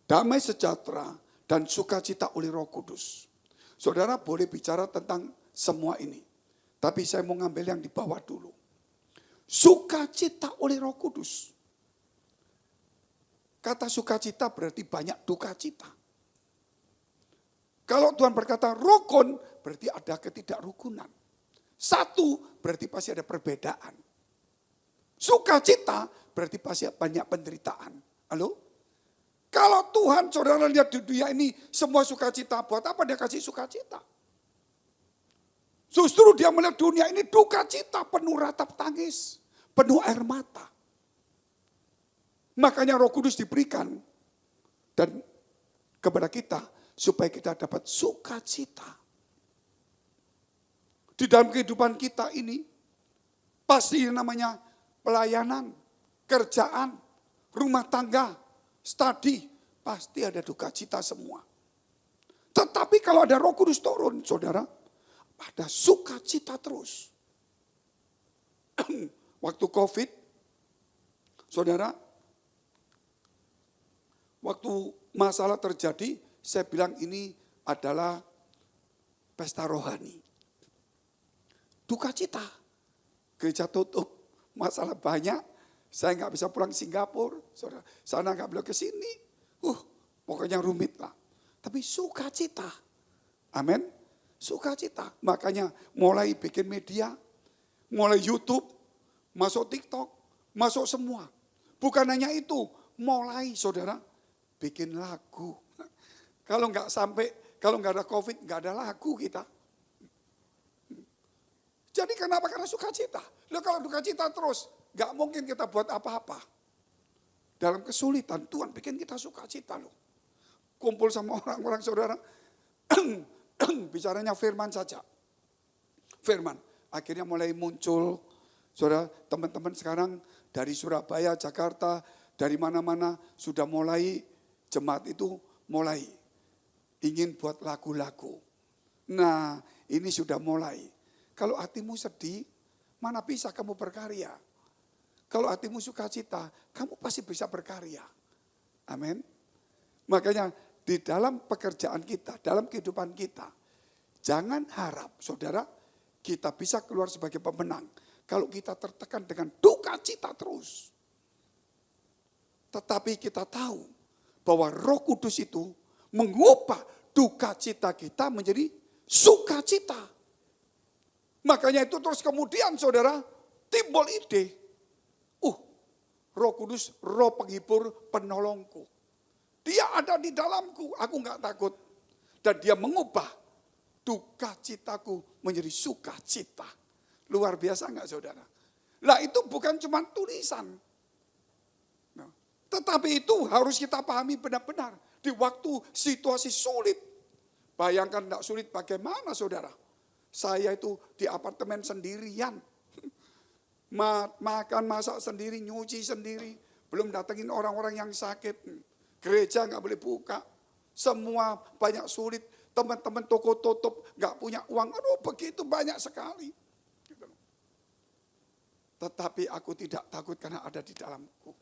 damai sejahtera, dan sukacita oleh Roh Kudus. Saudara boleh bicara tentang semua ini, tapi saya mau ngambil yang di bawah dulu. Sukacita oleh Roh Kudus. Kata sukacita berarti banyak duka cita. Kalau Tuhan berkata rukun, berarti ada ketidakrukunan. Satu, berarti pasti ada perbedaan. Sukacita, berarti pasti banyak penderitaan. Halo? Kalau Tuhan, saudara lihat di dunia ini, semua sukacita, buat apa dia kasih sukacita? Justru dia melihat dunia ini duka cita, penuh ratap tangis, penuh air mata. Makanya Roh Kudus diberikan dan kepada kita supaya kita dapat sukacita. Di dalam kehidupan kita ini pasti namanya pelayanan, kerjaan, rumah tangga, studi, pasti ada duka cita semua. Tetapi kalau ada Roh Kudus turun, saudara, ada sukacita terus. Waktu COVID, saudara, waktu masalah terjadi, saya bilang ini adalah pesta rohani. Duka cita. Gereja tutup, masalah banyak. Saya nggak bisa pulang ke Singapura, saudara. Sana nggak boleh ke sini. Pokoknya rumit lah. Tapi sukacita. Amin. Sukacita. Makanya mulai bikin media, mulai YouTube, masuk TikTok, masuk semua. Bukan hanya itu, mulai saudara bikin lagu. Kalau nggak sampai, kalau nggak ada COVID, nggak ada lagu kita. Jadi kenapa? Karena sukacita. Loh kalau duka cita terus, nggak mungkin kita buat apa-apa. Dalam kesulitan, Tuhan bikin kita sukacita loh. Kumpul sama orang-orang saudara, bicaranya firman saja. Firman, akhirnya mulai muncul, saudara, teman-teman sekarang dari Surabaya, Jakarta, dari mana-mana sudah mulai, jemaat itu mulai ingin buat lagu-lagu. Nah, ini sudah mulai. Kalau hatimu sedih, mana bisa kamu berkarya? Kalau hatimu sukacita, kamu pasti bisa berkarya. Amin. Makanya di dalam pekerjaan kita, dalam kehidupan kita, jangan harap saudara kita bisa keluar sebagai pemenang. Kalau kita tertekan dengan duka cita terus. Tetapi kita tahu bahwa Roh Kudus itu mengubah duka cita kita menjadi sukacita. Makanya itu terus kemudian saudara, timbul ide, Roh Kudus, Roh penghibur, penolongku. Dia ada di dalamku, aku nggak takut. Dan dia mengubah duka citaku menjadi sukacita. Luar biasa nggak saudara? Lah itu bukan cuma tulisan. Nah, tetapi itu harus kita pahami benar-benar. Di waktu situasi sulit. Bayangkan nggak sulit bagaimana saudara? Saya itu di apartemen sendirian. Makan, masak sendiri, nyuci sendiri. Belum datengin orang-orang yang sakit. Gereja nggak boleh buka. Semua banyak sulit. Teman-teman toko tutup, nggak punya uang. Aduh begitu banyak sekali. Gitu. Tetapi aku tidak takut karena ada di dalamku.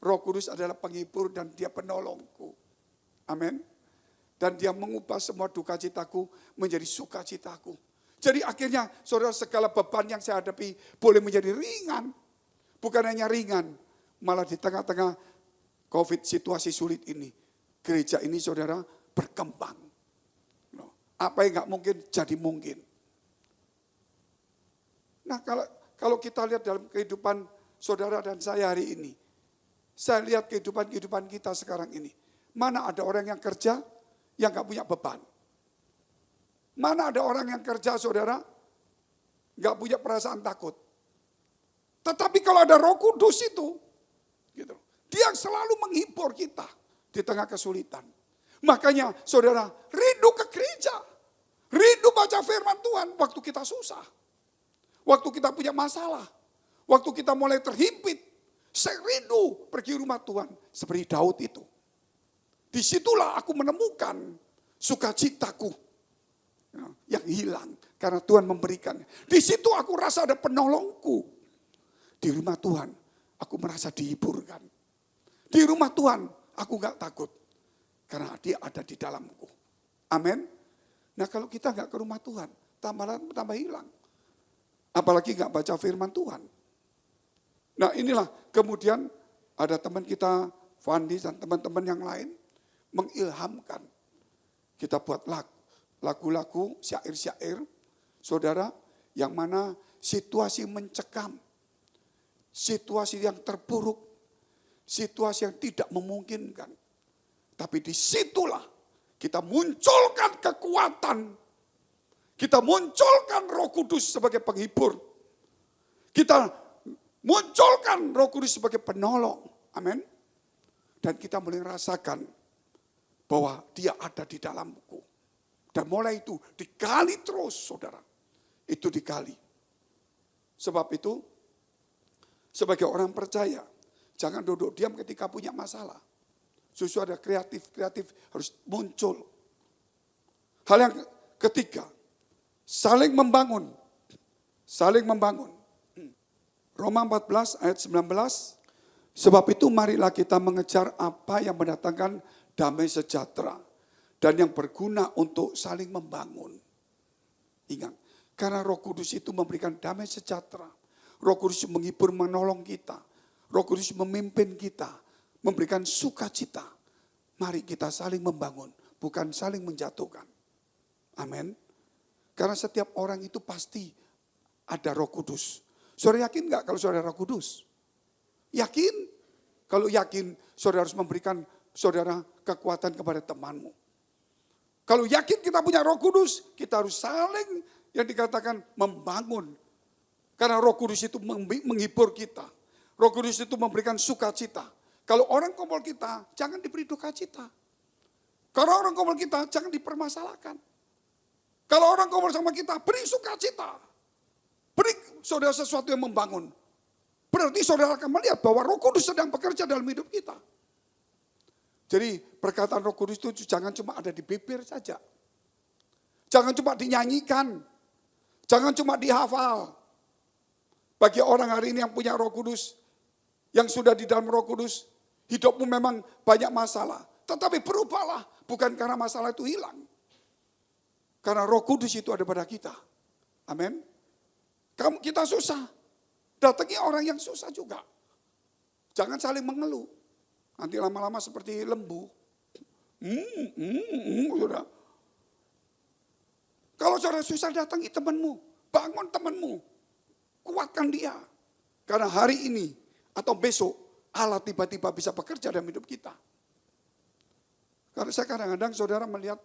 Roh Kudus adalah penghibur dan dia penolongku. Amin. Dan dia mengubah semua duka citaku menjadi sukacitaku. Jadi akhirnya saudara segala beban yang saya hadapi boleh menjadi ringan. Bukan hanya ringan, malah di tengah-tengah COVID situasi sulit ini. Gereja ini saudara berkembang. Apa yang nggak mungkin jadi mungkin. Nah kalau kita lihat dalam kehidupan saudara dan saya hari ini. Saya lihat kehidupan kita sekarang ini. Mana ada orang yang kerja yang nggak punya beban. Mana ada orang yang kerja saudara, gak punya perasaan takut. Tetapi kalau ada Roh Kudus itu, gitu, dia selalu menghibur kita di tengah kesulitan. Makanya saudara, rindu ke gereja. Rindu baca firman Tuhan waktu kita susah. Waktu kita punya masalah. Waktu kita mulai terhimpit. Saya rindu pergi rumah Tuhan seperti Daud itu. Disitulah aku menemukan sukacitaku yang hilang karena Tuhan memberikan. Di situ aku rasa ada penolongku. Di rumah Tuhan aku merasa dihiburkan. Di rumah Tuhan aku gak takut karena dia ada di dalamku. Amin. Nah kalau kita gak ke rumah Tuhan tambah hilang. Apalagi gak baca firman Tuhan. Nah inilah kemudian ada teman kita Fandi dan teman-teman yang lain mengilhamkan. Kita buat lagu-lagu, syair-syair, saudara, yang mana situasi mencekam, situasi yang terpuruk, situasi yang tidak memungkinkan. Tapi disitulah kita munculkan kekuatan, kita munculkan Roh Kudus sebagai penghibur, kita munculkan Roh Kudus sebagai penolong, amin. Dan kita mulai rasakan bahwa dia ada di dalamku. Dan mulai itu digali terus saudara. Itu digali. Sebab itu sebagai orang percaya jangan duduk diam ketika punya masalah. Justru ada kreatif harus muncul. Hal yang ketiga, saling membangun. Saling membangun. Roma 14 ayat 19. Sebab itu marilah kita mengejar apa yang mendatangkan damai sejahtera. Dan yang berguna untuk saling membangun. Ingat, karena Roh Kudus itu memberikan damai sejahtera. Roh Kudus menghibur, menolong kita. Roh Kudus memimpin kita, memberikan sukacita. Mari kita saling membangun, bukan saling menjatuhkan. Amin. Karena setiap orang itu pasti ada Roh Kudus. Saudara yakin nggak kalau saudara Roh Kudus? Yakin? Kalau yakin, saudara harus memberikan saudara kekuatan kepada temanmu. Kalau yakin kita punya Roh Kudus, kita harus saling yang dikatakan membangun. Karena Roh Kudus itu menghibur kita. Roh Kudus itu memberikan sukacita. Kalau orang kumpul kita, jangan diberi duka cita. Kalau orang kumpul kita, jangan dipermasalahkan. Kalau orang kumpul sama kita, beri sukacita. Beri saudara sesuatu yang membangun. Berarti saudara akan melihat bahwa Roh Kudus sedang bekerja dalam hidup kita. Jadi perkataan Roh Kudus itu jangan cuma ada di bibir saja. Jangan cuma dinyanyikan. Jangan cuma dihafal. Bagi orang hari ini yang punya Roh Kudus, yang sudah di dalam Roh Kudus, hidupmu memang banyak masalah. Tetapi berubahlah, bukan karena masalah itu hilang. Karena Roh Kudus itu ada pada kita. Amin. Kita susah. Datangi orang yang susah juga. Jangan saling mengeluh. Nanti lama-lama seperti lembu. Saudara. Kalau saudara susah datangi temanmu. Bangun temanmu. Kuatkan dia. Karena hari ini atau besok Allah tiba-tiba bisa bekerja dalam hidup kita. Karena saya kadang-kadang saudara melihat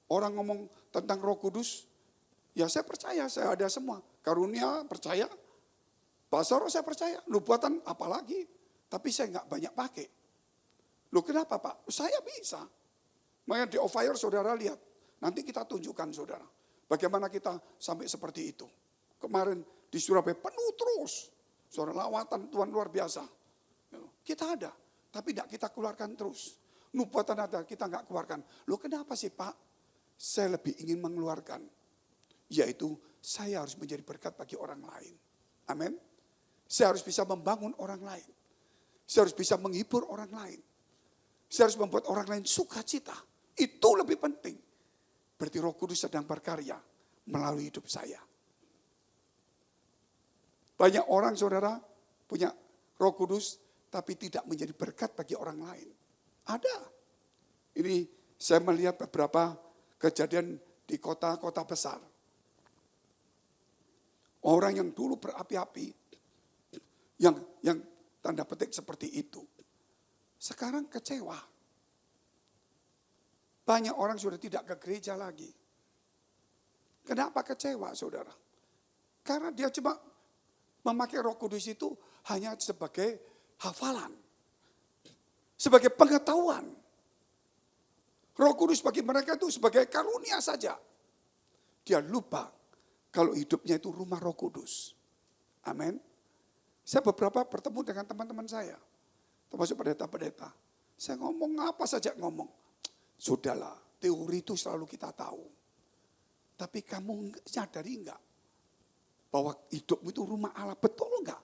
orang ngomong tentang Roh Kudus, ya saya percaya, saya ada semua. Karunia percaya, bahasa roh saya percaya, nubuatan apalagi. Tapi saya nggak banyak pakai. Loh kenapa Pak? Saya bisa. Makanya di Off-Fire saudara lihat, nanti kita tunjukkan saudara. Bagaimana kita sampai seperti itu. Kemarin di Surabaya penuh terus. Saudara lawatan Tuhan luar biasa. Kita ada, tapi tidak kita keluarkan terus. Nubuatan ada, kita nggak keluarkan. Loh kenapa sih Pak? Saya lebih ingin mengeluarkan. Yaitu saya harus menjadi berkat bagi orang lain. Amin. Saya harus bisa membangun orang lain. Saya harus bisa menghibur orang lain. Saya harus membuat orang lain sukacita. Itu lebih penting. Berarti Roh Kudus sedang berkarya melalui hidup saya. Banyak orang saudara punya Roh Kudus tapi tidak menjadi berkat bagi orang lain. Ada. Ini saya melihat beberapa kejadian di kota-kota besar. Orang yang dulu berapi-api, yang tanda petik seperti itu, sekarang kecewa. Banyak orang sudah tidak ke gereja lagi. Kenapa kecewa saudara? Karena dia cuma memakai Roh Kudus itu hanya sebagai hafalan. Sebagai pengetahuan. Roh Kudus bagi mereka itu sebagai karunia saja. Dia lupa kalau hidupnya itu rumah Roh Kudus. Amin. Saya beberapa bertemu dengan teman-teman saya. Termasuk pendeta-pendeta. Saya ngomong apa saja ngomong. Sudahlah, teori itu selalu kita tahu. Tapi kamu sadari enggak? Bahwa hidupmu itu rumah Allah, betul enggak?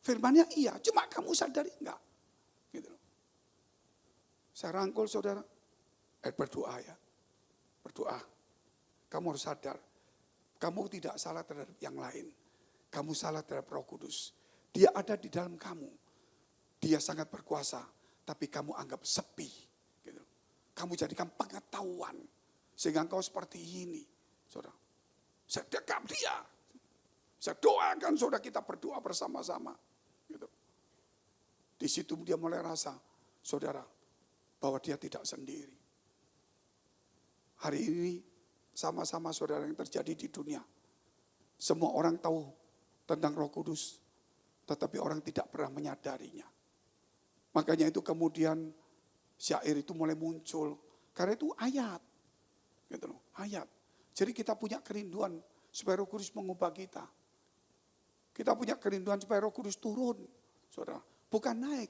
Firmannya iya, cuma kamu sadari enggak? Gitu. Saya rangkul saudara, berdoa ya. Berdoa. Kamu harus sadar, kamu tidak salah terhadap yang lain. Kamu salah terhadap Roh Kudus. Dia ada di dalam kamu. Dia sangat berkuasa, tapi kamu anggap sepi. Gitu. Kamu jadikan pengetahuan, sehingga engkau seperti ini. Saudara, saya dekat dia. Saya doakan saudara, kita berdoa bersama-sama. Gitu. Di situ dia mulai rasa, saudara, bahwa dia tidak sendiri. Hari ini sama-sama saudara yang terjadi di dunia. Semua orang tahu tentang Roh Kudus, tetapi orang tidak pernah menyadarinya. Makanya itu kemudian syair itu mulai muncul. Karena itu ayat. Gitu loh, ayat. Jadi kita punya kerinduan supaya Roh Kudus mengubah kita. Kita punya kerinduan supaya Roh Kudus turun. Saudara, bukan naik.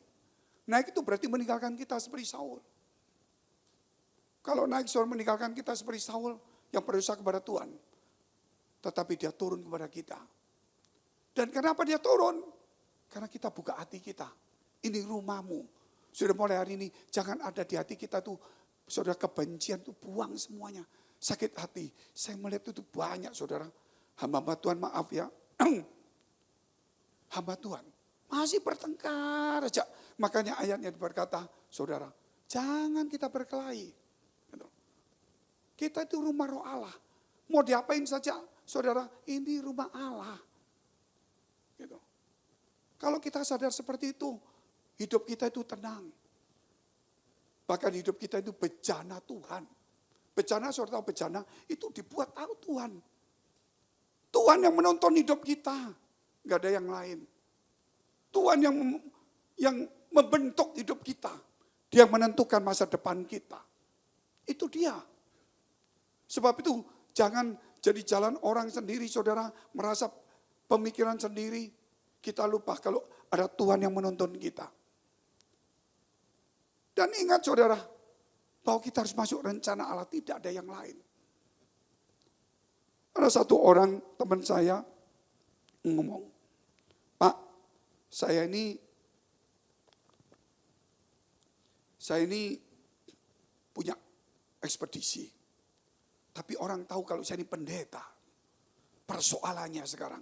Naik itu berarti meninggalkan kita seperti Saul. Kalau naik saudara meninggalkan kita seperti Saul yang berdosa kepada Tuhan. Tetapi dia turun kepada kita. Dan kenapa dia turun? Karena kita buka hati kita. Ini rumahmu. Sudah mulai hari ini jangan ada di hati kita tuh. Saudara kebencian tuh buang semuanya. Sakit hati. Saya melihat itu banyak saudara. Hamba Tuhan maaf ya. Hamba Tuhan masih bertengkar aja. Makanya ayatnya berkata, saudara, jangan kita berkelahi. Kita itu rumah Roh Allah. Mau diapain saja, saudara, ini rumah Allah. Gitu. Kalau kita sadar seperti itu, hidup kita itu tenang. Bahkan hidup kita itu bejana Tuhan. Bejana, saudara tahu bejana, itu dibuat tahu Tuhan. Tuhan yang menonton hidup kita. Gak ada yang lain. Tuhan yang membentuk hidup kita. Dia yang menentukan masa depan kita. Itu dia. Sebab itu jangan jadi jalan orang sendiri saudara. Merasa pemikiran sendiri. Kita lupa kalau ada Tuhan yang menonton kita. Dan ingat saudara. Bahwa kita harus masuk rencana Allah. Tidak ada yang lain. Ada satu orang teman saya ngomong. Pak, saya ini punya ekspedisi. Tapi orang tahu kalau saya ini pendeta. Persoalannya sekarang.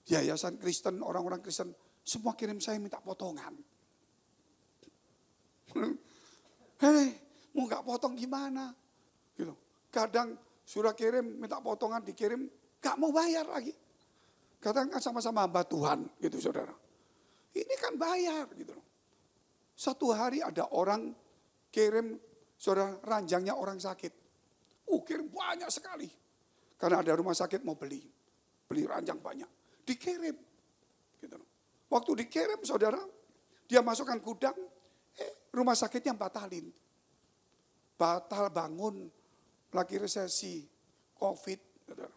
Yayasan Kristen, orang-orang Kristen, semua kirim saya minta potongan. Hei, mau gak potong gimana? Gitu. Kadang sudah kirim, minta potongan, dikirim, gak mau bayar lagi. Katakan sama-sama hamba Tuhan gitu saudara. Ini kan bayar gitu loh. Satu hari ada orang kirim saudara ranjangnya orang sakit. Kirim banyak sekali. Karena ada rumah sakit mau beli ranjang banyak. Dikirim. Gitu loh. Waktu dikirim saudara, dia masukkan gudang, rumah sakitnya batalin. Batal bangun, lagi resesi, COVID. Saudara.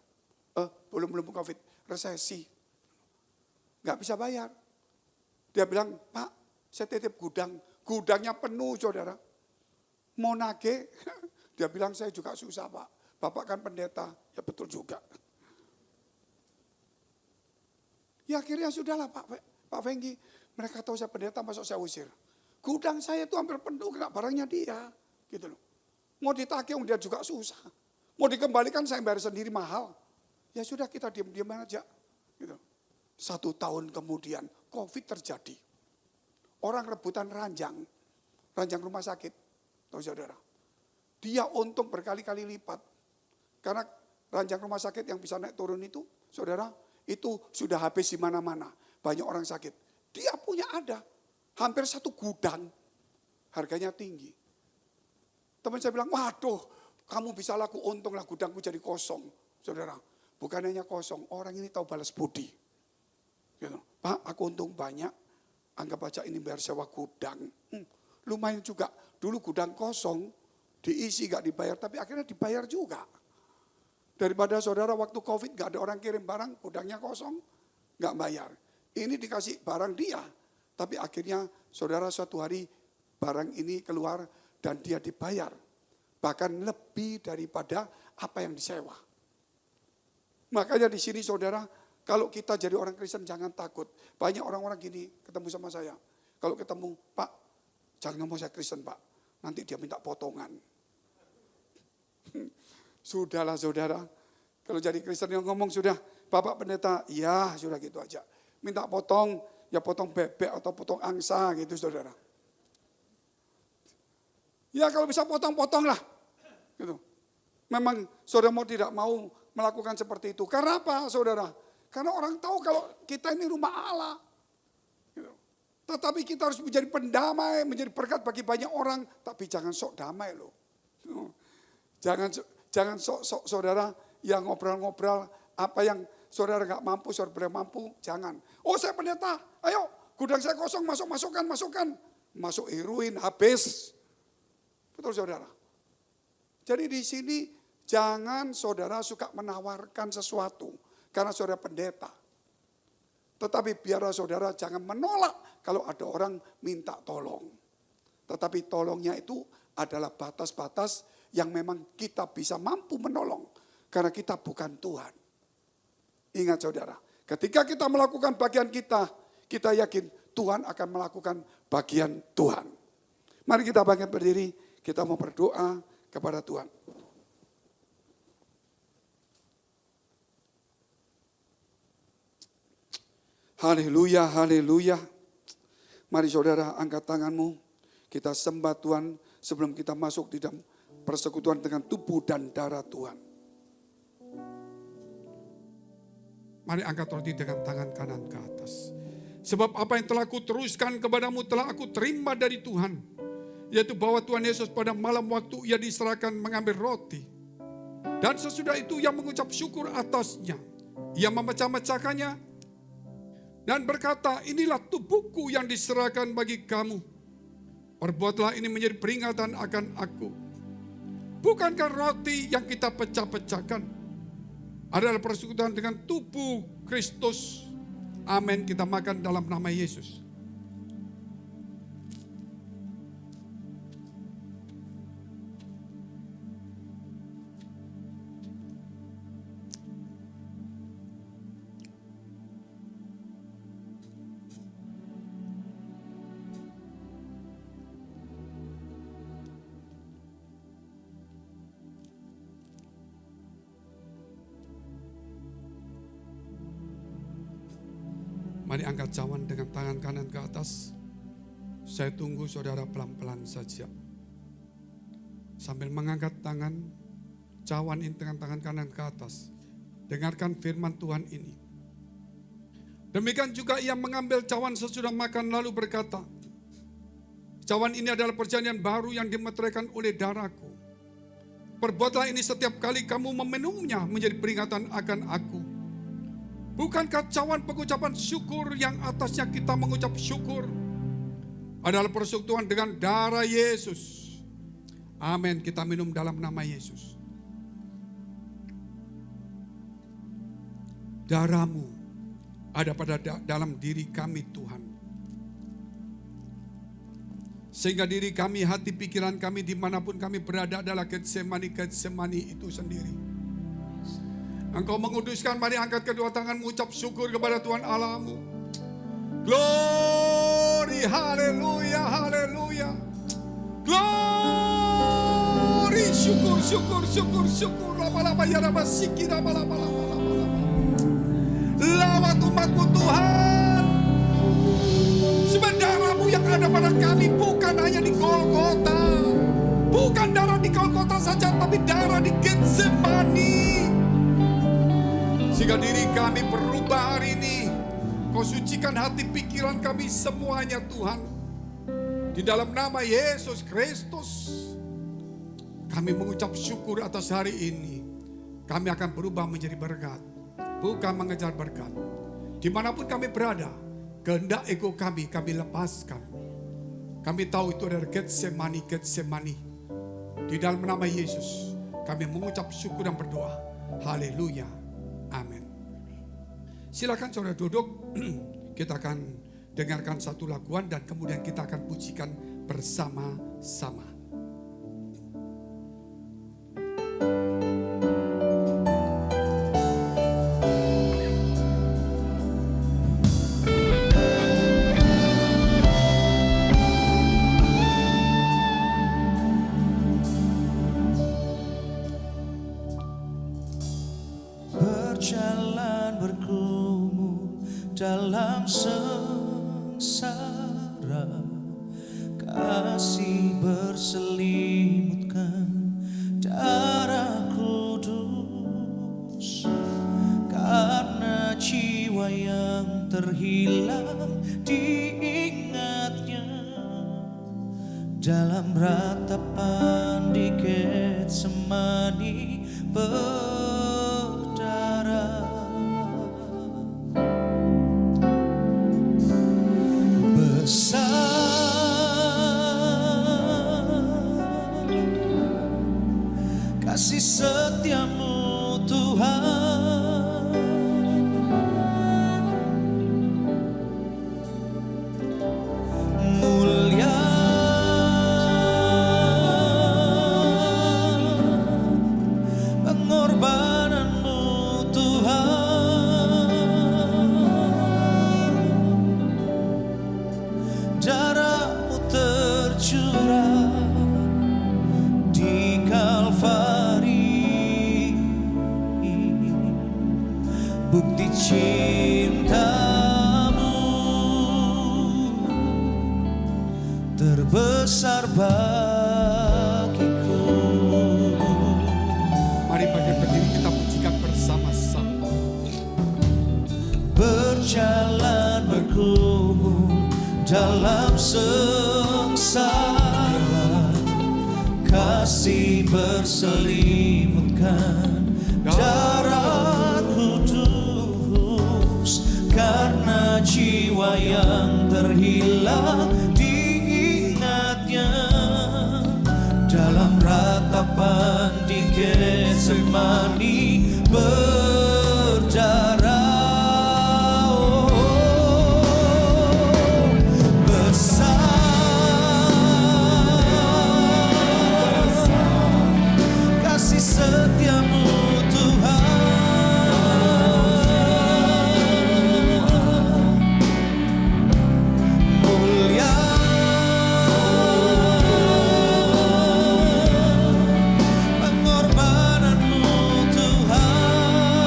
Belum COVID, resesi. Nggak bisa bayar. Dia bilang, Pak, saya titip gudang. Gudangnya penuh, saudara. Mau nagih, dia bilang saya juga susah, Pak. Bapak kan pendeta. Ya betul juga. Ya akhirnya sudahlah Pak Fengki. Mereka tahu saya pendeta, masuk saya usir. Gudang saya itu hampir penuh, kena barangnya dia. Gitu loh. Mau ditagih, dia juga susah. Mau dikembalikan, saya bayar sendiri mahal. Ya sudah kita diam-diam aja. Gitu. 1 tahun kemudian COVID terjadi. Orang rebutan ranjang rumah sakit. Tahu saudara. Dia untung berkali-kali lipat. Karena ranjang rumah sakit yang bisa naik turun itu, saudara, itu sudah habis di mana-mana. Banyak orang sakit. Dia punya ada. Hampir 1 gudang. Harganya tinggi. Teman saya bilang, waduh, kamu bisa laku, untunglah gudangku jadi kosong. Saudara, bukan hanya kosong, orang ini tahu balas budi. Gitu. Pak, aku untung banyak, anggap aja ini bayar sewa gudang. Lumayan juga, dulu gudang kosong, diisi gak dibayar, tapi akhirnya dibayar juga. Daripada saudara waktu COVID gak ada orang kirim barang, gudangnya kosong, gak bayar. Ini dikasih barang dia, tapi akhirnya saudara suatu hari barang ini keluar dan dia dibayar. Bahkan lebih daripada apa yang disewa. Makanya di sini saudara, kalau kita jadi orang Kristen jangan takut. Banyak orang-orang gini ketemu sama saya. Kalau ketemu, Pak, jangan ngomong saya Kristen Pak. Nanti dia minta potongan. Sudahlah saudara. Kalau jadi Kristen yang ngomong sudah, Bapak pendeta, iya sudah gitu aja. Minta potong, ya potong bebek atau potong angsa gitu saudara. Ya kalau bisa potong-potong lah. Gitu. Memang saudara mau tidak mau melakukan seperti itu. Karena apa saudara? Karena orang tahu kalau kita ini rumah Allah. Gitu. Tetapi kita harus menjadi pendamai, menjadi berkat bagi banyak orang. Tapi jangan sok damai loh. Jangan sok saudara yang ngobrol-ngobrol apa yang saudara gak mampu, saudara mampu. Jangan. Oh saya pendeta, ayo gudang saya kosong, masukkan. Masuk heroin, habis. Betul saudara. Jadi di sini jangan saudara suka menawarkan sesuatu karena saudara pendeta. Tetapi biar saudara jangan menolak kalau ada orang minta tolong. Tetapi tolongnya itu adalah batas-batas yang memang kita bisa mampu menolong. Karena kita bukan Tuhan. Ingat saudara, ketika kita melakukan bagian kita yakin Tuhan akan melakukan bagian Tuhan. Mari kita bangkit berdiri. Kita mau berdoa kepada Tuhan. Haleluya, haleluya. Mari saudara angkat tanganmu. Kita sembah Tuhan sebelum kita masuk di dalam persekutuan dengan tubuh dan darah Tuhan. Mari angkat roti dengan tangan kanan ke atas. Sebab apa yang telah kuteruskan kepadamu telah aku terima dari Tuhan. Yaitu bahwa Tuhan Yesus pada malam waktu ia diserahkan mengambil roti. Dan sesudah itu ia mengucap syukur atasnya. Ia memecah-mecahkannya. Dan berkata, inilah tubuhku yang diserahkan bagi kamu. Perbuatlah ini menjadi peringatan akan aku. Bukankah roti yang kita pecah-pecahkan adalah persekutuan dengan tubuh Kristus. Amin, kita makan dalam nama Yesus. Mari angkat cawan dengan tangan kanan ke atas. Saya tunggu saudara pelan-pelan saja. Sambil mengangkat tangan, cawan ini dengan tangan kanan ke atas. Dengarkan firman Tuhan ini. Demikian juga ia mengambil cawan sesudah makan lalu berkata, cawan ini adalah perjanjian baru yang dimeteraikan oleh darahku. Perbuatlah ini setiap kali kamu meminumnya menjadi peringatan akan aku. Bukankah cawan pengucapan syukur yang atasnya kita mengucap syukur adalah persekutuan dengan darah Yesus. Amin. Kita minum dalam nama Yesus. Darah-Mu ada pada dalam diri kami Tuhan. Sehingga diri kami, hati, pikiran kami dimanapun kami berada adalah Getsemani itu sendiri. Engkau menguduskan, mari angkat kedua tangan mengucap syukur kepada Tuhan Allahmu. Glory, haleluya, haleluya. Glory, syukur, syukur, syukur, syukur. Lama-lama ya lama siki, lama-lama. Lawat umatmu Tuhan. Sebab darah-Mu yang ada pada kami bukan hanya di Golgota. Bukan darah di Golgota saja, tapi darah di Getsemani. Sehingga diri kami berubah hari ini. Kau sucikan hati pikiran kami semuanya Tuhan. Di dalam nama Yesus Kristus. Kami mengucap syukur atas hari ini. Kami akan berubah menjadi berkat. Bukan mengejar berkat. Dimanapun kami berada, kehendak ego kami lepaskan. Kami tahu itu adalah Getsemani. Di dalam nama Yesus, kami mengucap syukur dan berdoa. Haleluya. Amin. Silakan saudara duduk. Kita akan dengarkan satu laguan dan kemudian kita akan pujikan bersama-sama. Berjalan bergumul dalam sengsara, kasih berselimutkan darah kudus. Karena jiwa yang terhilang diingatnya dalam ratapan di Getsemani berdarah. Besar kasih setiamu Tuhan, mulia pengorbananmu Tuhan, darahmu tercurah di Kalvari, bukti cintamu terbesar bagiku. Mari bangkit berdiri kita pujikan bersama-sama. Berjalan bergumul dalam sengsara, kasih berselimutkan darah kudus. Karena jiwa yang terhilang diingatnya dalam ratapan di Getsemani berdarah. Kasih setiamu Tuhan, mulia pengorbananmu Tuhan,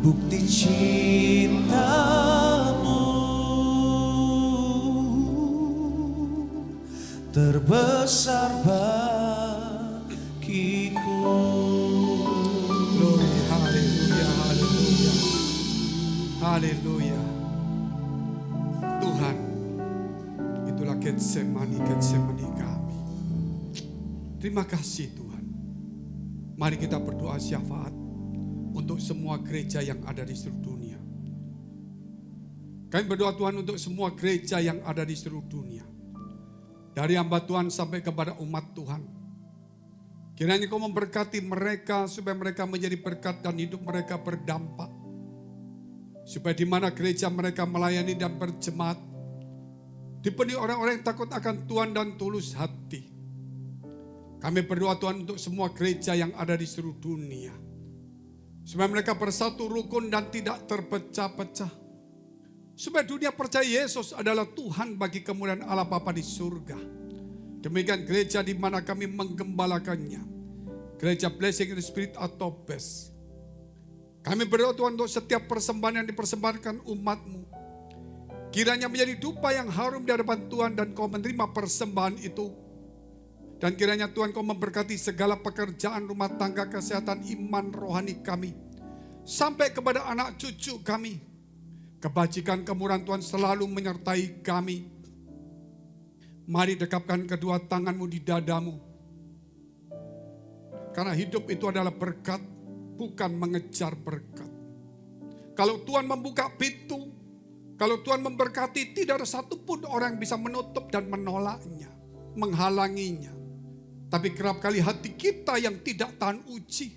bukti cintamu terbesar bagiku. Glory, haleluya, haleluya. Haleluya. Tuhan, itulah Getsemani kami. Terima kasih Tuhan. Mari kita berdoa syafaat untuk semua gereja yang ada di seluruh dunia. Kami berdoa Tuhan untuk semua gereja yang ada di seluruh dunia. Dari hamba Tuhan sampai kepada umat Tuhan. Kiranya Kau memberkati mereka supaya mereka menjadi berkat dan hidup mereka berdampak. Supaya di mana gereja mereka melayani dan berjemaat, dipenuhi orang-orang yang takut akan Tuhan dan tulus hati. Kami berdoa Tuhan untuk semua gereja yang ada di seluruh dunia. Supaya mereka bersatu rukun dan tidak terpecah-pecah. Supaya dunia percaya Yesus adalah Tuhan bagi kemuliaan Allah Bapa di surga. Demikian gereja di mana kami menggembalakannya. Gereja Blessing in the Spirit atau BES. Kami berdoa Tuhan untuk setiap persembahan yang dipersembahkan umat-Mu. Kiranya menjadi dupa yang harum di hadapan Tuhan dan Kau menerima persembahan itu. Dan kiranya Tuhan Kau memberkati segala pekerjaan rumah tangga, kesehatan, iman, rohani kami. Sampai kepada anak cucu kami. Kebajikan kemurahan Tuhan selalu menyertai kami. Mari dekapkan kedua tangan-Mu di dadamu. Karena hidup itu adalah berkat, bukan mengejar berkat. Kalau Tuhan membuka pintu, kalau Tuhan memberkati, tidak ada satupun orang yang bisa menutup dan menolaknya, menghalanginya. Tapi kerap kali hati kita yang tidak tahan uji,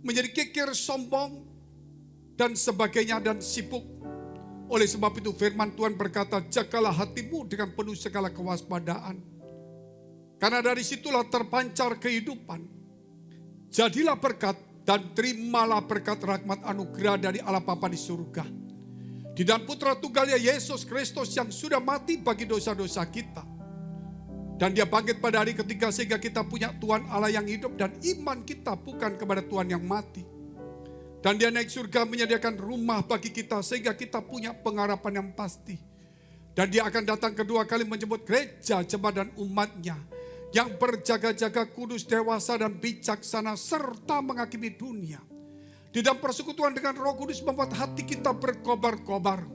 menjadi kikir, sombong, dan sebagainya, dan sibuk. Oleh sebab itu firman Tuhan berkata, jagalah hatimu dengan penuh segala kewaspadaan. Karena dari situlah terpancar kehidupan. Jadilah berkat dan terimalah berkat rahmat anugerah dari Allah Bapa di surga. Di dalam Putra Tunggalnya Yesus Kristus yang sudah mati bagi dosa-dosa kita. Dan Dia bangkit pada hari ketiga sehingga kita punya Tuhan Allah yang hidup dan iman kita bukan kepada Tuhan yang mati. Dan Dia naik surga menyediakan rumah bagi kita sehingga kita punya pengharapan yang pasti. Dan Dia akan datang kedua kali menjemput gereja, jemaat dan umatnya yang berjaga-jaga, kudus, dewasa dan bijaksana serta menghakimi dunia. Di dalam persekutuan dengan Roh Kudus membuat hati kita berkobar-kobar.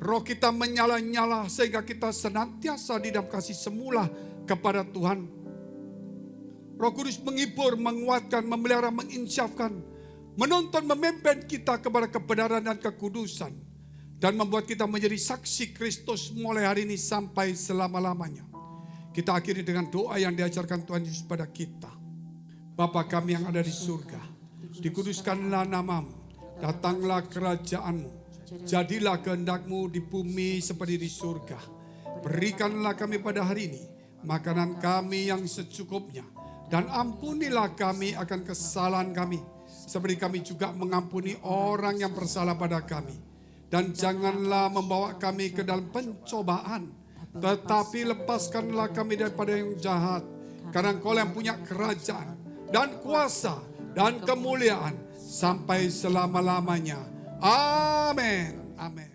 Roh kita menyala-nyala sehingga kita senantiasa di dalam kasih semula kepada Tuhan. Roh Kudus menghibur, menguatkan, memelihara, menginsyafkan, menuntun, memimpin kita kepada kebenaran dan kekudusan. Dan membuat kita menjadi saksi Kristus mulai hari ini sampai selama-lamanya. Kita akhiri dengan doa yang diajarkan Tuhan Yesus pada kita. Bapa kami yang ada di surga, dikuduskanlah namamu, datanglah kerajaanmu, jadilah kehendak-Mu di bumi seperti di surga. Berikanlah kami pada hari ini makanan kami yang secukupnya, dan ampunilah kami akan kesalahan kami, seperti kami juga mengampuni orang yang bersalah pada kami. Dan janganlah membawa kami ke dalam pencobaan, tetapi lepaskanlah kami daripada yang jahat. Karena Engkau yang punya kerajaan dan kuasa dan kemuliaan sampai selama-lamanya. Amin. Amin.